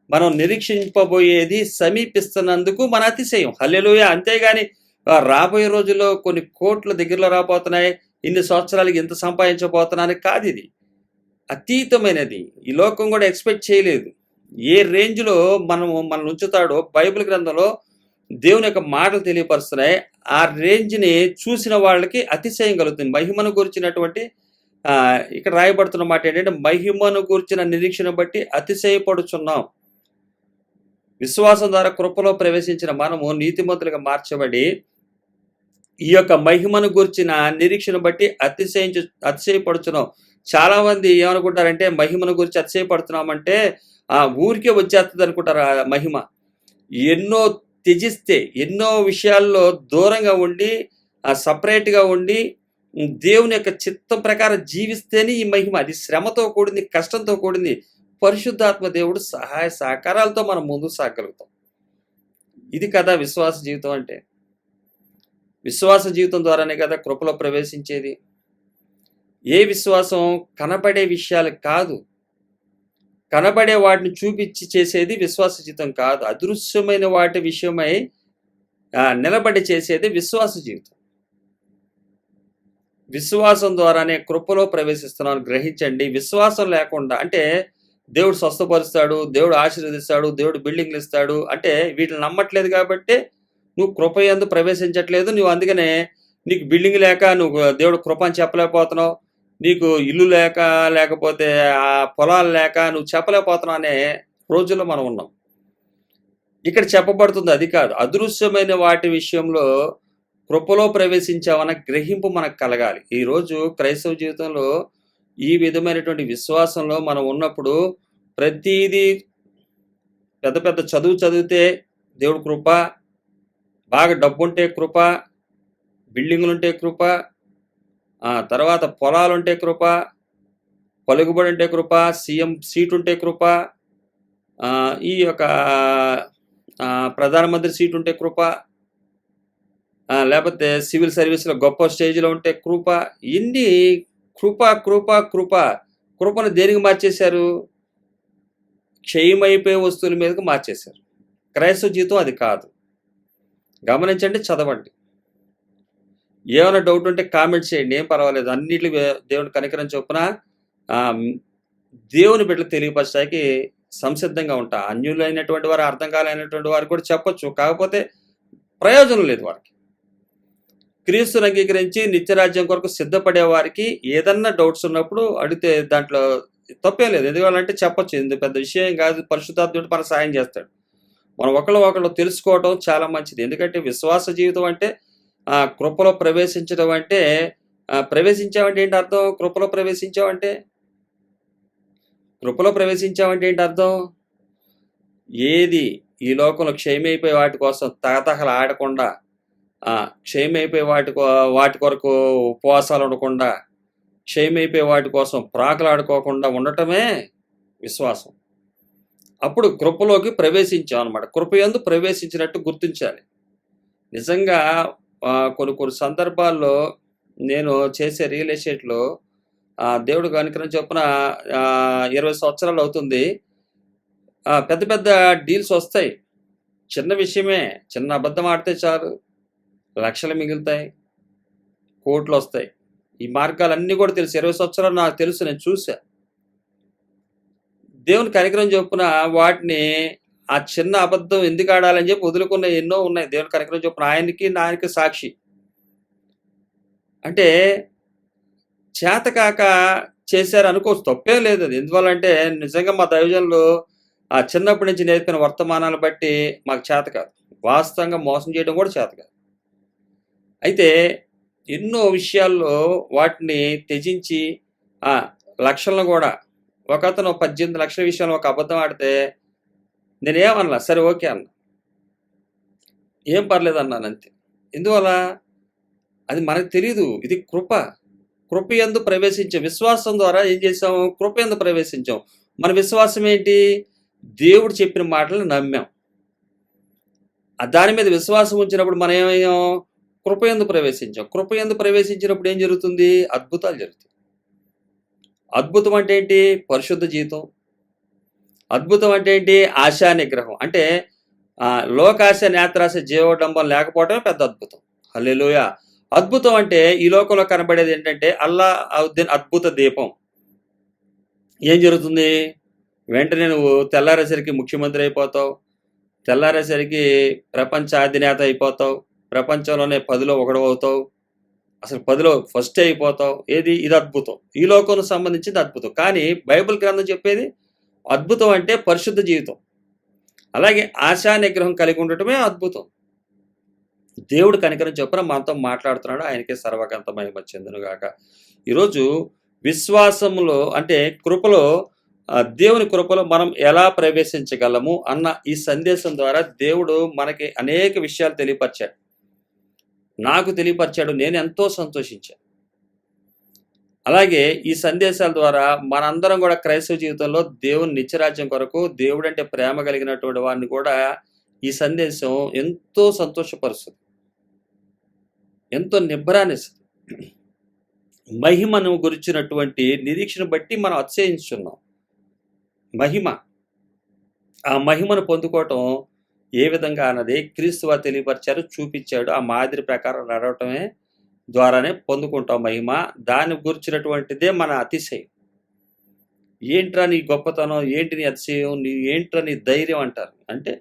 మనం నిరీక్షింపబోయేది సమీపిస్తున్నందుకు మన అతిశయం. హల్లెలూయా! అంతేగాని రాబోయే రోజుల్లో కొన్ని కోట్ల దగ్గరలో రాబోతున్నాయి, ఇన్ని సంవత్సరాలకి ఇంత సంపాదించబోతున్నాను కాదు. ఇది అతీతమైనది. ఈ లోకం కూడా ఎక్స్పెక్ట్ చేయలేదు. ఏ రేంజ్లో మనల్ని ఉంచుతాడో బైబిల్ గ్రంథంలో దేవుని యొక్క మాటలు తెలియపరుస్తున్నాయి. ఆ రేంజ్ని చూసిన వాళ్ళకి అతిశయం కలుగుతుంది. మహిమను గురించినటువంటి ఇక్కడ రాయబడుతున్న మాట ఏంటంటే, మహిమను గురించిన నిరీక్షణ బట్టి అతిశయపడుచున్నాం. విశ్వాసం ద్వారా కృపలో ప్రవేశించిన మనము నీతిమంతులుగా మార్చబడి ఈ యొక్క మహిమను గురించిన నిరీక్షణ బట్టి అతిశయపడుచున్నాం. చాలా మంది ఏమనుకుంటారంటే, మహిమను గురించి అతిశయపడుతున్నామంటే ఊరికే వచ్చేస్తుంది అనుకుంటారు. ఆ మహిమ ఎన్నో త్యజిస్తే, ఎన్నో విషయాల్లో దూరంగా ఉండి, సపరేట్గా ఉండి, దేవుని యొక్క చిత్తం ప్రకారం జీవిస్తేనే ఈ మహిమ. అది శ్రమతో కూడింది, కష్టంతో కూడింది. పరిశుద్ధాత్మ దేవుడు సహాయ సహకారాలతో మనం ముందుకు సాగలుగుతాం. ఇది కదా విశ్వాస జీవితం అంటే. విశ్వాస జీవితం ద్వారానే కదా కృపలో ప్రవేశించేది. ఏ విశ్వాసం కనబడే విషయాలు కాదు, కనబడే వాటిని చూపించి చేసేది విశ్వాస జీవితం కాదు. అదృశ్యమైన వాటి విషయమై నిలబడి చేసేది విశ్వాస జీవితం. విశ్వాసం ద్వారానే కృపలో ప్రవేశిస్తున్నాను గ్రహించండి. విశ్వాసం లేకుండా అంటే దేవుడు స్వస్థపరుస్తాడు, దేవుడు ఆశీర్వదిస్తాడు, దేవుడు బిల్డింగ్లు ఇస్తాడు అంటే వీటిని నమ్మట్లేదు కాబట్టి నువ్వు కృపయందు ప్రవేశించట్లేదు. నువ్వు అందుకనే నీకు బిల్డింగ్ లేక నువ్వు దేవుడు కృప అని చెప్పలేకపోతున్నావు, నీకు ఇల్లు లేక, లేకపోతే ఆ పొలాలు లేక నువ్వు చెప్పలేకపోతున్నావు అనే రోజుల్లో మనం ఉన్నాం. ఇక్కడ చెప్పబడుతుంది అది కాదు. అదృశ్యమైన వాటి విషయంలో కృపలో ప్రవేశించామన్న గ్రహింపు మనకు కలగాలి. ఈరోజు క్రైస్తవ జీవితంలో ఈ విధమైనటువంటి విశ్వాసంలో మనం ఉన్నప్పుడు ప్రతిదీ పెద్ద పెద్ద చదివితే దేవుడు కృప, బాగా డబ్బుంటే కృప, బిల్డింగులుంటే కృప, తర్వాత పొలాలుంటే కృప, పలుకుబడి ఉంటే కృప, సీఎం సీట్ ఉంటే కృప, ఈ యొక్క ప్రధానమంత్రి సీట్ ఉంటే కృప, లేకపోతే సివిల్ సర్వీస్లో గొప్ప స్టేజ్లో ఉంటే కృప. ఇన్ని కృప కృప కృప. కృపను దేనికి మార్చేశారు? క్షయమైపోయే వస్తువుల మీదకి మార్చేశారు. క్రైస్తవ జీవితం అది కాదు. గమనించండి, చదవండి. ఏమైనా డౌట్ ఉంటే కామెంట్ చేయండి, ఏం పర్వాలేదు. అన్నిటికీ దేవుని కనికరం చొప్పున దేవుని బిడ్డలు తెలియపరచడానికి సంసిద్ధంగా ఉంటా. అన్యులైనటువంటి వారు, అర్థం కాలేనటువంటి వారు కూడా చెప్పొచ్చు, కాకపోతే ప్రయోజనం లేదు వారికి. క్రీస్తుని అంగీకరించి నిత్యరాజ్యం కొరకు సిద్ధపడే వారికి ఏదన్నా డౌట్స్ ఉన్నప్పుడు అడిగితే దాంట్లో తప్పే లేదు. ఎందుకంటే చెప్పొచ్చు, ఎందుకు పెద్ద విషయం కాదు. పరిశుద్ధాత్ముడు మన సాయం చేస్తాడు. మనం ఒకళ్ళు తెలుసుకోవడం చాలా మంచిది. ఎందుకంటే విశ్వాస జీవితం అంటే కృపలో ప్రవేశించడం అంటే, ప్రవేశించామంటే ఏంటి అర్థం? కృపలో ప్రవేశించామంటే ఏంటి అర్థం? ఏది ఈ లోకంలో క్షయమైపోయే వాటి కోసం తహతహలు ఆడకుండా, క్షయమైపోయే వాటి కొరకు ఉపవాసాలు ఉండకుండా, క్షయమైపోయే వాటి కోసం ప్రాకులాడుకోకుండా ఉండటమే విశ్వాసం. అప్పుడు కృపలోకి ప్రవేశించాం అనమాట. కృపయందు ప్రవేశించినట్టు గుర్తించాలి. నిజంగా కొన్ని సందర్భాల్లో నేను చేసే రియల్ ఎస్టేట్లో దేవుడు కనికరం చొప్పున 20 సంవత్సరాలు అవుతుంది. పెద్ద పెద్ద డీల్స్ వస్తాయి. చిన్న విషయమే, చిన్న అబద్ధం ఆడితే చాలు లక్షలు మిగులుతాయి, కోట్లు వస్తాయి. ఈ మార్గాలన్నీ కూడా తెలుసు. 20 సంవత్సరాలు నాకు తెలుసు, నేను చూసా. దేవుని కనికరం చొప్పున వాటిని ఆ చిన్న అబద్ధం ఎందుకు ఆడాలని చెప్పి వదులుకున్న ఎన్నో ఉన్నాయి. దేవుని కనికరం చొప్పున ఆయనకి సాక్షి. అంటే చేతకాక చేశారు అనుకోవచ్చు, తప్పే లేదు అది. ఎందువల్లంటే నిజంగా మా దైవజనులు చిన్నప్పటి నుంచి నేర్పిన వర్తమానాలు బట్టి మాకు చేత కాదు. వాస్తవంగా మోసం చేయడం కూడా చేత కాదు. అయితే ఎన్నో విషయాల్లో వాటిని త్యజించి లక్షలను కూడా, ఒకతను 18 లక్షల విషయంలో ఒక అబద్ధం ఆడితే నేనేమన్నా, సరే ఓకే అన్న, ఏం పర్లేదు అన్నాను అంతే. ఎందువల్ల? అది మనకు తెలీదు. ఇది కృప. కృపయందు ప్రవేశించాం. విశ్వాసం ద్వారా ఏం చేసాం? కృపయందు ప్రవేశించాం. మన విశ్వాసం ఏంటి? దేవుడు చెప్పిన మాటలు నమ్మాం. దాని మీద విశ్వాసం ఉంచినప్పుడు మనం ఏమయ్యాం? కృపయందు ప్రవేశించాం. కృపయందు ప్రవేశించినప్పుడు ఏం జరుగుతుంది? అద్భుతాలు జరుగుతాయి. అద్భుతం అంటే ఏంటి? పరిశుద్ధ జీవితం. అద్భుతం అంటే ఏంటి? ఆశా నిగ్రహం. అంటే లోకాశ, నేత్రాశ, జీవోడంబం లేకపోవడమే పెద్ద అద్భుతం. హల్లెలూయా. అద్భుతం అంటే ఈ లోకంలో కనబడేది ఏంటంటే అల్లావుద్దీన్ అద్భుత దీపం. ఏం జరుగుతుంది? వెంటనే నువ్వు తెల్లారేసరికి ముఖ్యమంత్రి అయిపోతావు, తెల్లారేసరికి ప్రపంచ అధినేత అయిపోతావు, ప్రపంచంలోనే 10లో ఒకడు అవుతావు, అసలు 10లో ఫస్ట్ అయిపోతావు. ఇది అద్భుతం. ఈ లోకంలో సంబంధించింది అద్భుతం. కానీ బైబిల్ గ్రంథం చెప్పేది అద్భుతం అంటే పరిశుద్ధ జీవితం. అలాగే ఆశా నిగ్రహం కలిగి ఉండటమే అద్భుతం. దేవుడు కనికరం చొప్పున మనతో మాట్లాడుతున్నాడు. ఆయనకే సర్వగంత మహిమ చెందునుగాక. ఈరోజు విశ్వాసంలో అంటే కృపలో, దేవుని కృపలో మనం ఎలా ప్రవేశించగలము అన్న ఈ సందేశం ద్వారా దేవుడు మనకి అనేక విషయాలు తెలియపరిచాడు. నాకు తెలియపరిచాడు. నేను ఎంతో సంతోషించాను. అలాగే ఈ సందేశాల ద్వారా మనందరం కూడా క్రైస్తవ జీవితంలో దేవుని నిత్యరాజ్యం కొరకు, దేవుడంటే ప్రేమ కలిగినటువంటి వారిని కూడా ఈ సందేశం ఎంతో సంతోషపరుస్తుంది, ఎంతో నిబ్బరాన్నిస్తుంది. మహిమను గురించినటువంటి నిరీక్షణ బట్టి మనం అతిశయించున్నాం. ఆ మహిమను పొందుకోవటం ఏ విధంగా అన్నది క్రీస్తు వారు తెలియపరిచారు, చూపించాడు. ఆ మాదిరి ప్రకారం నడవటమే ద్వారానే పొందుకుంటాం మహిమ. దాన్ని గురించినటువంటిదే మన అతిశయం. ఏంట్రా నీ గొప్పతనం, ఏంటి నీ అతిశయం, ఏంట్రా నీ ధైర్యం అంటారు. అంటే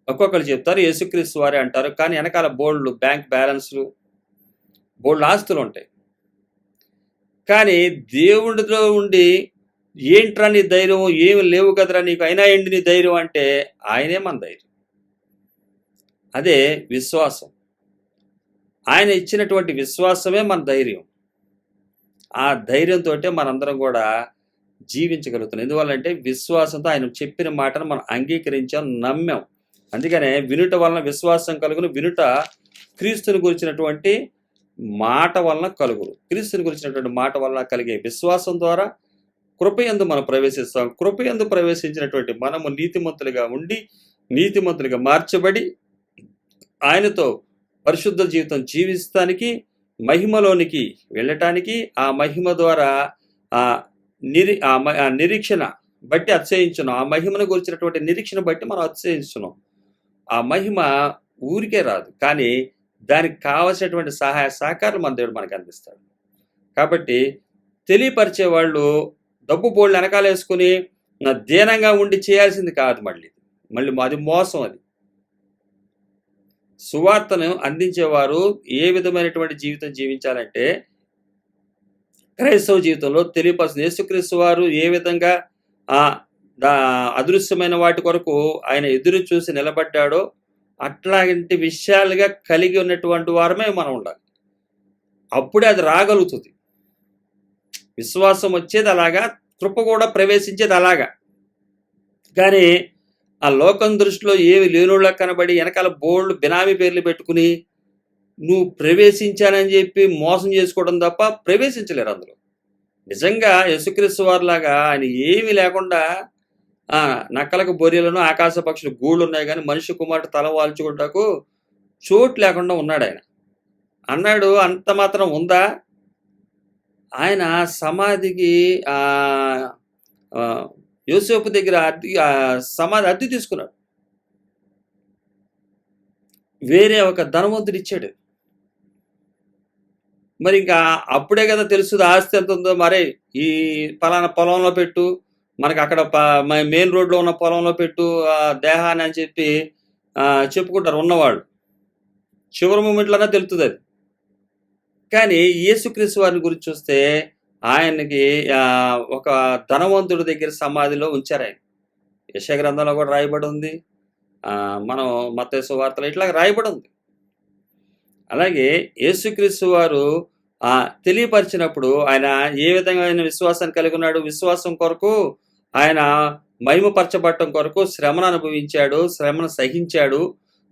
ఒక్కొక్కరు చెప్తారు యేసుక్రీస్తు వారే అంటారు. కానీ వెనకాల బోల్డ్ బ్యాంక్ బ్యాలెన్స్లు, బోల్డ్ ఆస్తులు ఉంటాయి. కానీ దేవుడిలో ఉండి ఏంట్రా నీ ధైర్యం, ఏమి లేవు కదరా నీకు, అయినా ఏంటి నీ ధైర్యం అంటే ఆయనే మన ధైర్యం. అదే విశ్వాసం. ఆయన ఇచ్చినటువంటి విశ్వాసమే మన ధైర్యం. ఆ ధైర్యంతో మనందరం కూడా జీవించగలుగుతున్నాం. ఎందువల్లంటే విశ్వాసంతో ఆయన చెప్పిన మాటను మనం అంగీకరించాం, నమ్మాం. అందుకనే వినుట వలన విశ్వాసం కలుగును, వినుట క్రీస్తుని గురించినటువంటి మాట వలన కలుగును. క్రీస్తుని గురించినటువంటి మాట వలన కలిగే విశ్వాసం ద్వారా కృపయందు మనం ప్రవేశిస్తాం. కృపయందు ప్రవేశించినటువంటి మనము నీతిమంతులుగా ఉండి, నీతిమంతులుగా మార్చబడి, ఆయనతో పరిశుద్ధ జీవితం జీవిస్తానికి, మహిమలోనికి వెళ్ళటానికి, ఆ మహిమ ద్వారా నిరీక్షణ బట్టి అతిశయించున్నాం. ఆ మహిమను గురించినటువంటి నిరీక్షణ బట్టి మనం అతిశయించున్నాం. ఆ మహిమ ఊరికే రాదు, కానీ దానికి కావలసినటువంటి సహాయ సహకారాలు మన దేవుడు మనకు అందిస్తాడు. కాబట్టి తెలియపరిచే వాళ్ళు డబ్బు బోళ్ళు వెనకాలేసుకుని దీనంగా ఉండి చేయాల్సింది కాదు. మళ్ళీ అది మోసం. అది సువార్తను అందించేవారు ఏ విధమైనటువంటి జీవితం జీవించాలంటే క్రైస్తవ జీవితంలో తెలియపరుస్తుంది. యేసుక్రీస్తు వారు ఏ విధంగా అదృశ్యమైన వాటి కొరకు ఆయన ఎదురు చూసి నిలబడ్డాడో అట్లాంటి విషయాలుగా కలిగి ఉన్నటువంటి వారమే మనం ఉండాలి. అప్పుడే అది రాగలుగుతుంది. విశ్వాసం వచ్చేది అలాగా, కృప కూడా ప్రవేశించేది అలాగా. కానీ ఆ లోకం దృష్టిలో ఏవి లేనుళ్ళ కనబడి వెనకాల బోల్డ్ బినామీ పేర్లు పెట్టుకుని నువ్వు ప్రవేశించానని చెప్పి మోసం చేసుకోవడం తప్ప ప్రవేశించలేరు అందులో. నిజంగా యేసుక్రీస్తు వారిలాగా ఆయన ఏమీ లేకుండా నక్కలకు బొరియలను ఆకాశ పక్షులు గూళ్ళు ఉన్నాయి, కానీ మనిషి కుమారుడు తల వాల్చుకుంటకు చోటు లేకుండా ఉన్నాడు ఆయన అన్నాడు. అంత మాత్రం ఉందా? ఆయన సమాధికి యోసేపు దగ్గర సమాధి అద్దె తీసుకున్నాడు. వేరే ఒక ధనవంతుడు ఇచ్చాడు. మరి ఇంకా అప్పుడే కదా తెలుస్తుంది ఆస్తి ఎంత ఉందో. మరి ఈ పలానా పొలంలో పెట్టు, మనకి అక్కడ మెయిన్ రోడ్లో ఉన్న పొలంలో పెట్టు దేహాన్ని అని చెప్పి చెప్పుకుంటారు ఉన్నవాళ్ళు. చివరి మూమెంట్లోనే తెలుస్తుంది అది. కానీ యేసుక్రీస్తు వారిని గురించి చూస్తే ఆయనకి ఒక ధనవంతుడి దగ్గర సమాధిలో ఉంచారు. ఆయన యెషయా గ్రంథంలో కూడా రాయబడి ఉంది, మనం మత్తయి సువార్తలో ఇట్లా రాయబడి ఉంది. అలాగే యేసుక్రీస్తు వారు తెలియపరిచినప్పుడు ఆయన ఏ విధంగా ఆయన విశ్వాసాన్ని కలిగి ఉన్నాడు. విశ్వాసం కొరకు ఆయన మహిమపరచబడటం కొరకు శ్రమను అనుభవించాడు, శ్రమను సహించాడు,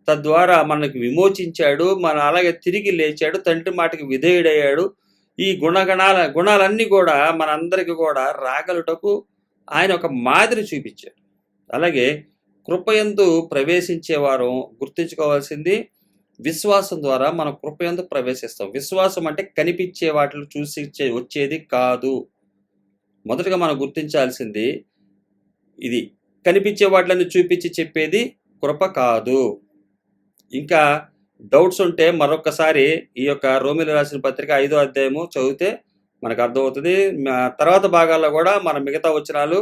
తద్వారా మనకు విమోచించాడు, అలాగే తిరిగి లేచాడు, తండ్రి మాటకి విధేయుడయ్యాడు. ఈ గుణాలన్నీ కూడా మనందరికీ కూడా రాగలుటకు ఆయన ఒక మాదిరి చూపించాడు. అలాగే కృపయందు ప్రవేశించేవారు గుర్తుంచుకోవాల్సింది, విశ్వాసం ద్వారా మనం కృపయందు ప్రవేశిస్తాం. విశ్వాసం అంటే కనిపించే వాటిని చూసి వచ్చేది కాదు. మొదటగా మనం గుర్తించాల్సింది ఇది. కనిపించే వాటిని చూపించి చెప్పేది కృప కాదు. ఇంకా డౌట్స్ ఉంటే మరొకసారి ఈ యొక్క రోమిలకు రాసిన పత్రిక 5వ అధ్యాయము చదివితే మనకు అర్థమవుతుంది. తర్వాత భాగాల్లో కూడా మన మిగతా వచనాలు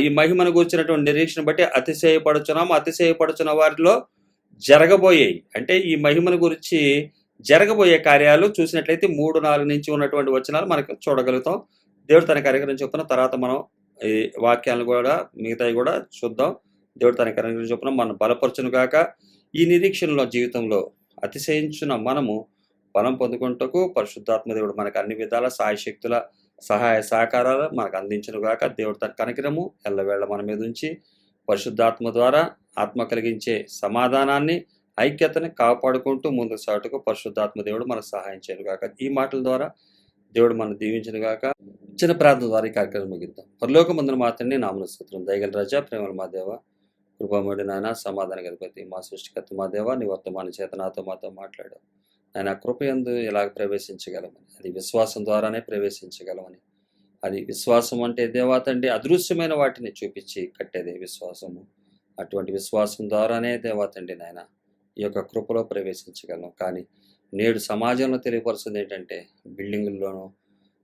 ఈ మహిమను గురించినటువంటి నిరీక్షణ బట్టి అతిశయపడుచున్న వారిలో జరగబోయేవి, అంటే ఈ మహిమను గురించి జరగబోయే కార్యాలు చూసినట్లయితే 3-4 నుంచి ఉన్నటువంటి వచనాలు మనకు చూడగలుగుతాం. దేవుడు తన కార్యక్రమం చొప్పున తర్వాత మనం ఈ వాక్యాలను కూడా మిగతాయి కూడా చూద్దాం. దేవుడు తన కార్యక్రమం చొప్పున మనం బలపరచును గాక. ఈ నిరీక్షణలో జీవితంలో అతిశయించున్న మనము బలం పొందుకుంటకు పరిశుద్ధాత్మ దేవుడు మనకు అన్ని విధాల సాయశక్తుల సహాయ సహకారాలు మనకు అందించును గాక. దేవుడు తన కనికరము ఎల్లవేళ మన మీద ఉంచి పరిశుద్ధాత్మ ద్వారా ఆత్మ కలిగించే సమాధానాన్ని, ఐక్యతని కాపాడుకుంటూ ముందుకు సాటుకు పరిశుద్ధాత్మ దేవుడు మనకు సహాయం చేయను గాక. ఈ మాటల ద్వారా దేవుడు మనం దీవించను గాక. చిన్న ప్రార్థన ద్వారా ఈ కార్యక్రమం ముగిద్దాం. పరలోకమందున మాత్రమే నామమున స్తోత్రం. దయగల రాజా, ప్రేమల మా దేవ, కృపామయుడు నాయన, సమాధాన గణపతి, మా సృష్టికర్త మా దేవ, నీ వర్తమాన చేత మాతో మాట్లాడావు. ఆయన కృపయందు ఎలాగ ప్రవేశించగలమని, అది విశ్వాసం ద్వారానే ప్రవేశించగలమని. అది విశ్వాసం అంటే దేవా తండ్రి అదృశ్యమైన వాటిని చూపించి కట్టేదే విశ్వాసము. అటువంటి విశ్వాసం ద్వారానే దేవా తండ్రి నాయన ఈ యొక్క కృపలో ప్రవేశించగలం. కానీ నేడు సమాజంలో తెలియపరుస్తుంది ఏంటంటే, బిల్డింగుల్లోనూ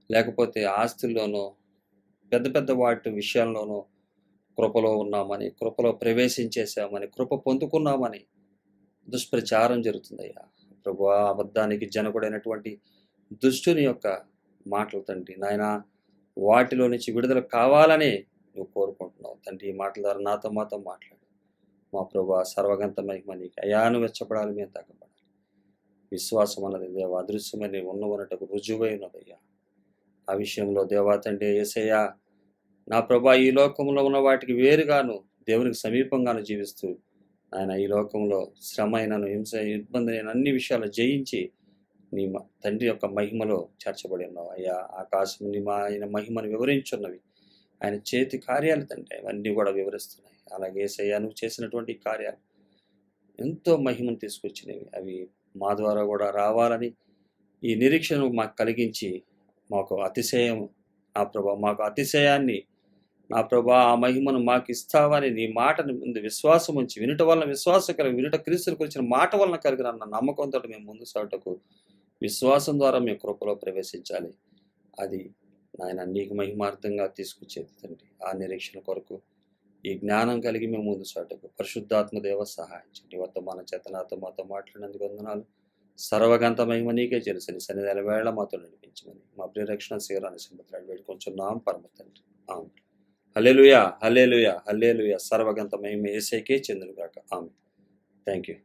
లేకపోతే ఆస్తుల్లోనూ పెద్ద పెద్ద వాటి విషయాల్లోనూ కృపలో ఉన్నామని, కృపలో ప్రవేశించేసామని, కృప పొందుకున్నామని దుష్ప్రచారం జరుగుతుందయ్యా. ప్రభువా, అబద్ధానికి జనకుడైనటువంటి దుష్టుని యొక్క మాటలు తండ్రి నాయన, వాటిలో నుంచి విడుదల కావాలని నువ్వు కోరుకుంటున్నావు తండ్రి. ఈ మాటల ద్వారా నాతో మాతో మాట్లాడు మా ప్రభువా. సర్వగంత మహిమ నీకు అయ్యా. నువ్వు వెచ్చపడాలి, మేము తగ్గపడాలి. విశ్వాసం అన్నది దేవ అదృశ్యమని ఉన్నటకు రుజువై ఉన్నదయ్యా. ఆ విషయంలో దేవా తండ్రి యేసయ్యా, నా ప్రభా, ఈ లోకంలో ఉన్న వాటికి వేరుగాను దేవునికి సమీపంగాను జీవిస్తూ ఆయన ఈ లోకంలో శ్రమ అయినను, హింస, ఇబ్బంది అయిన అన్ని విషయాలు జయించి నీ తండ్రి యొక్క మహిమలో చేర్చబడి ఉన్నావు అయ్యా. ఆకాశం ఆయన మహిమను వివరించున్నవి, ఆయన చేతి కార్యాలు తండ్రి అవన్నీ కూడా వివరిస్తున్నాయి. అలాగే యేసయ్యా, నువ్వు చేసినటువంటి కార్యాలు ఎంతో మహిమను తీసుకొచ్చినవి. అవి మా ద్వారా కూడా రావాలని ఈ నిరీక్షణ మాకు కలిగించి మాకు అతిశయం నా ప్రభా, మాకు అతిశయాన్ని నా ప్రభా, ఆ మహిమను మాకు ఇస్తావని నీ మాటని ముందు విశ్వాసం ఉంచి వినుట వలన విశ్వాసం కలిగి, వినుట క్రీస్తుని గురించిన మాట వలన కలిగిన అన్న నమ్మకంతో మేము ముందు సాటుకు విశ్వాసం ద్వారా మేము కృపలో ప్రవేశించాలి. అది నాయన నీకు మహిమార్థంగా తీసుకొచ్చేది తండ్రి. ఆ నిరీక్షణ కొరకు ఈ జ్ఞానం కలిగి మేము ముందు సాటుకు పరిశుద్ధాత్మ దేవ సహాయం చేయండి. వర్తమాన చేత నాతో మాతో మాట్లాడినందుకు వందనాలు. సర్వగంత మహిమ నీకే తెలుసు. నీ సన్నిధాన వేళ మాతో నడిపించమని మా ప్రియరక్షణ శిఖరాన్ని సింబత్రాలు వేడుకొంచున్నాం పరమ తండ్రి. ఆమె. హల్లెలూయా, హల్లెలూయా, హల్లెలూయా. సర్వగంత మహిమ యేసయ్యకే చెందును గాక. ఆమె. Thank you.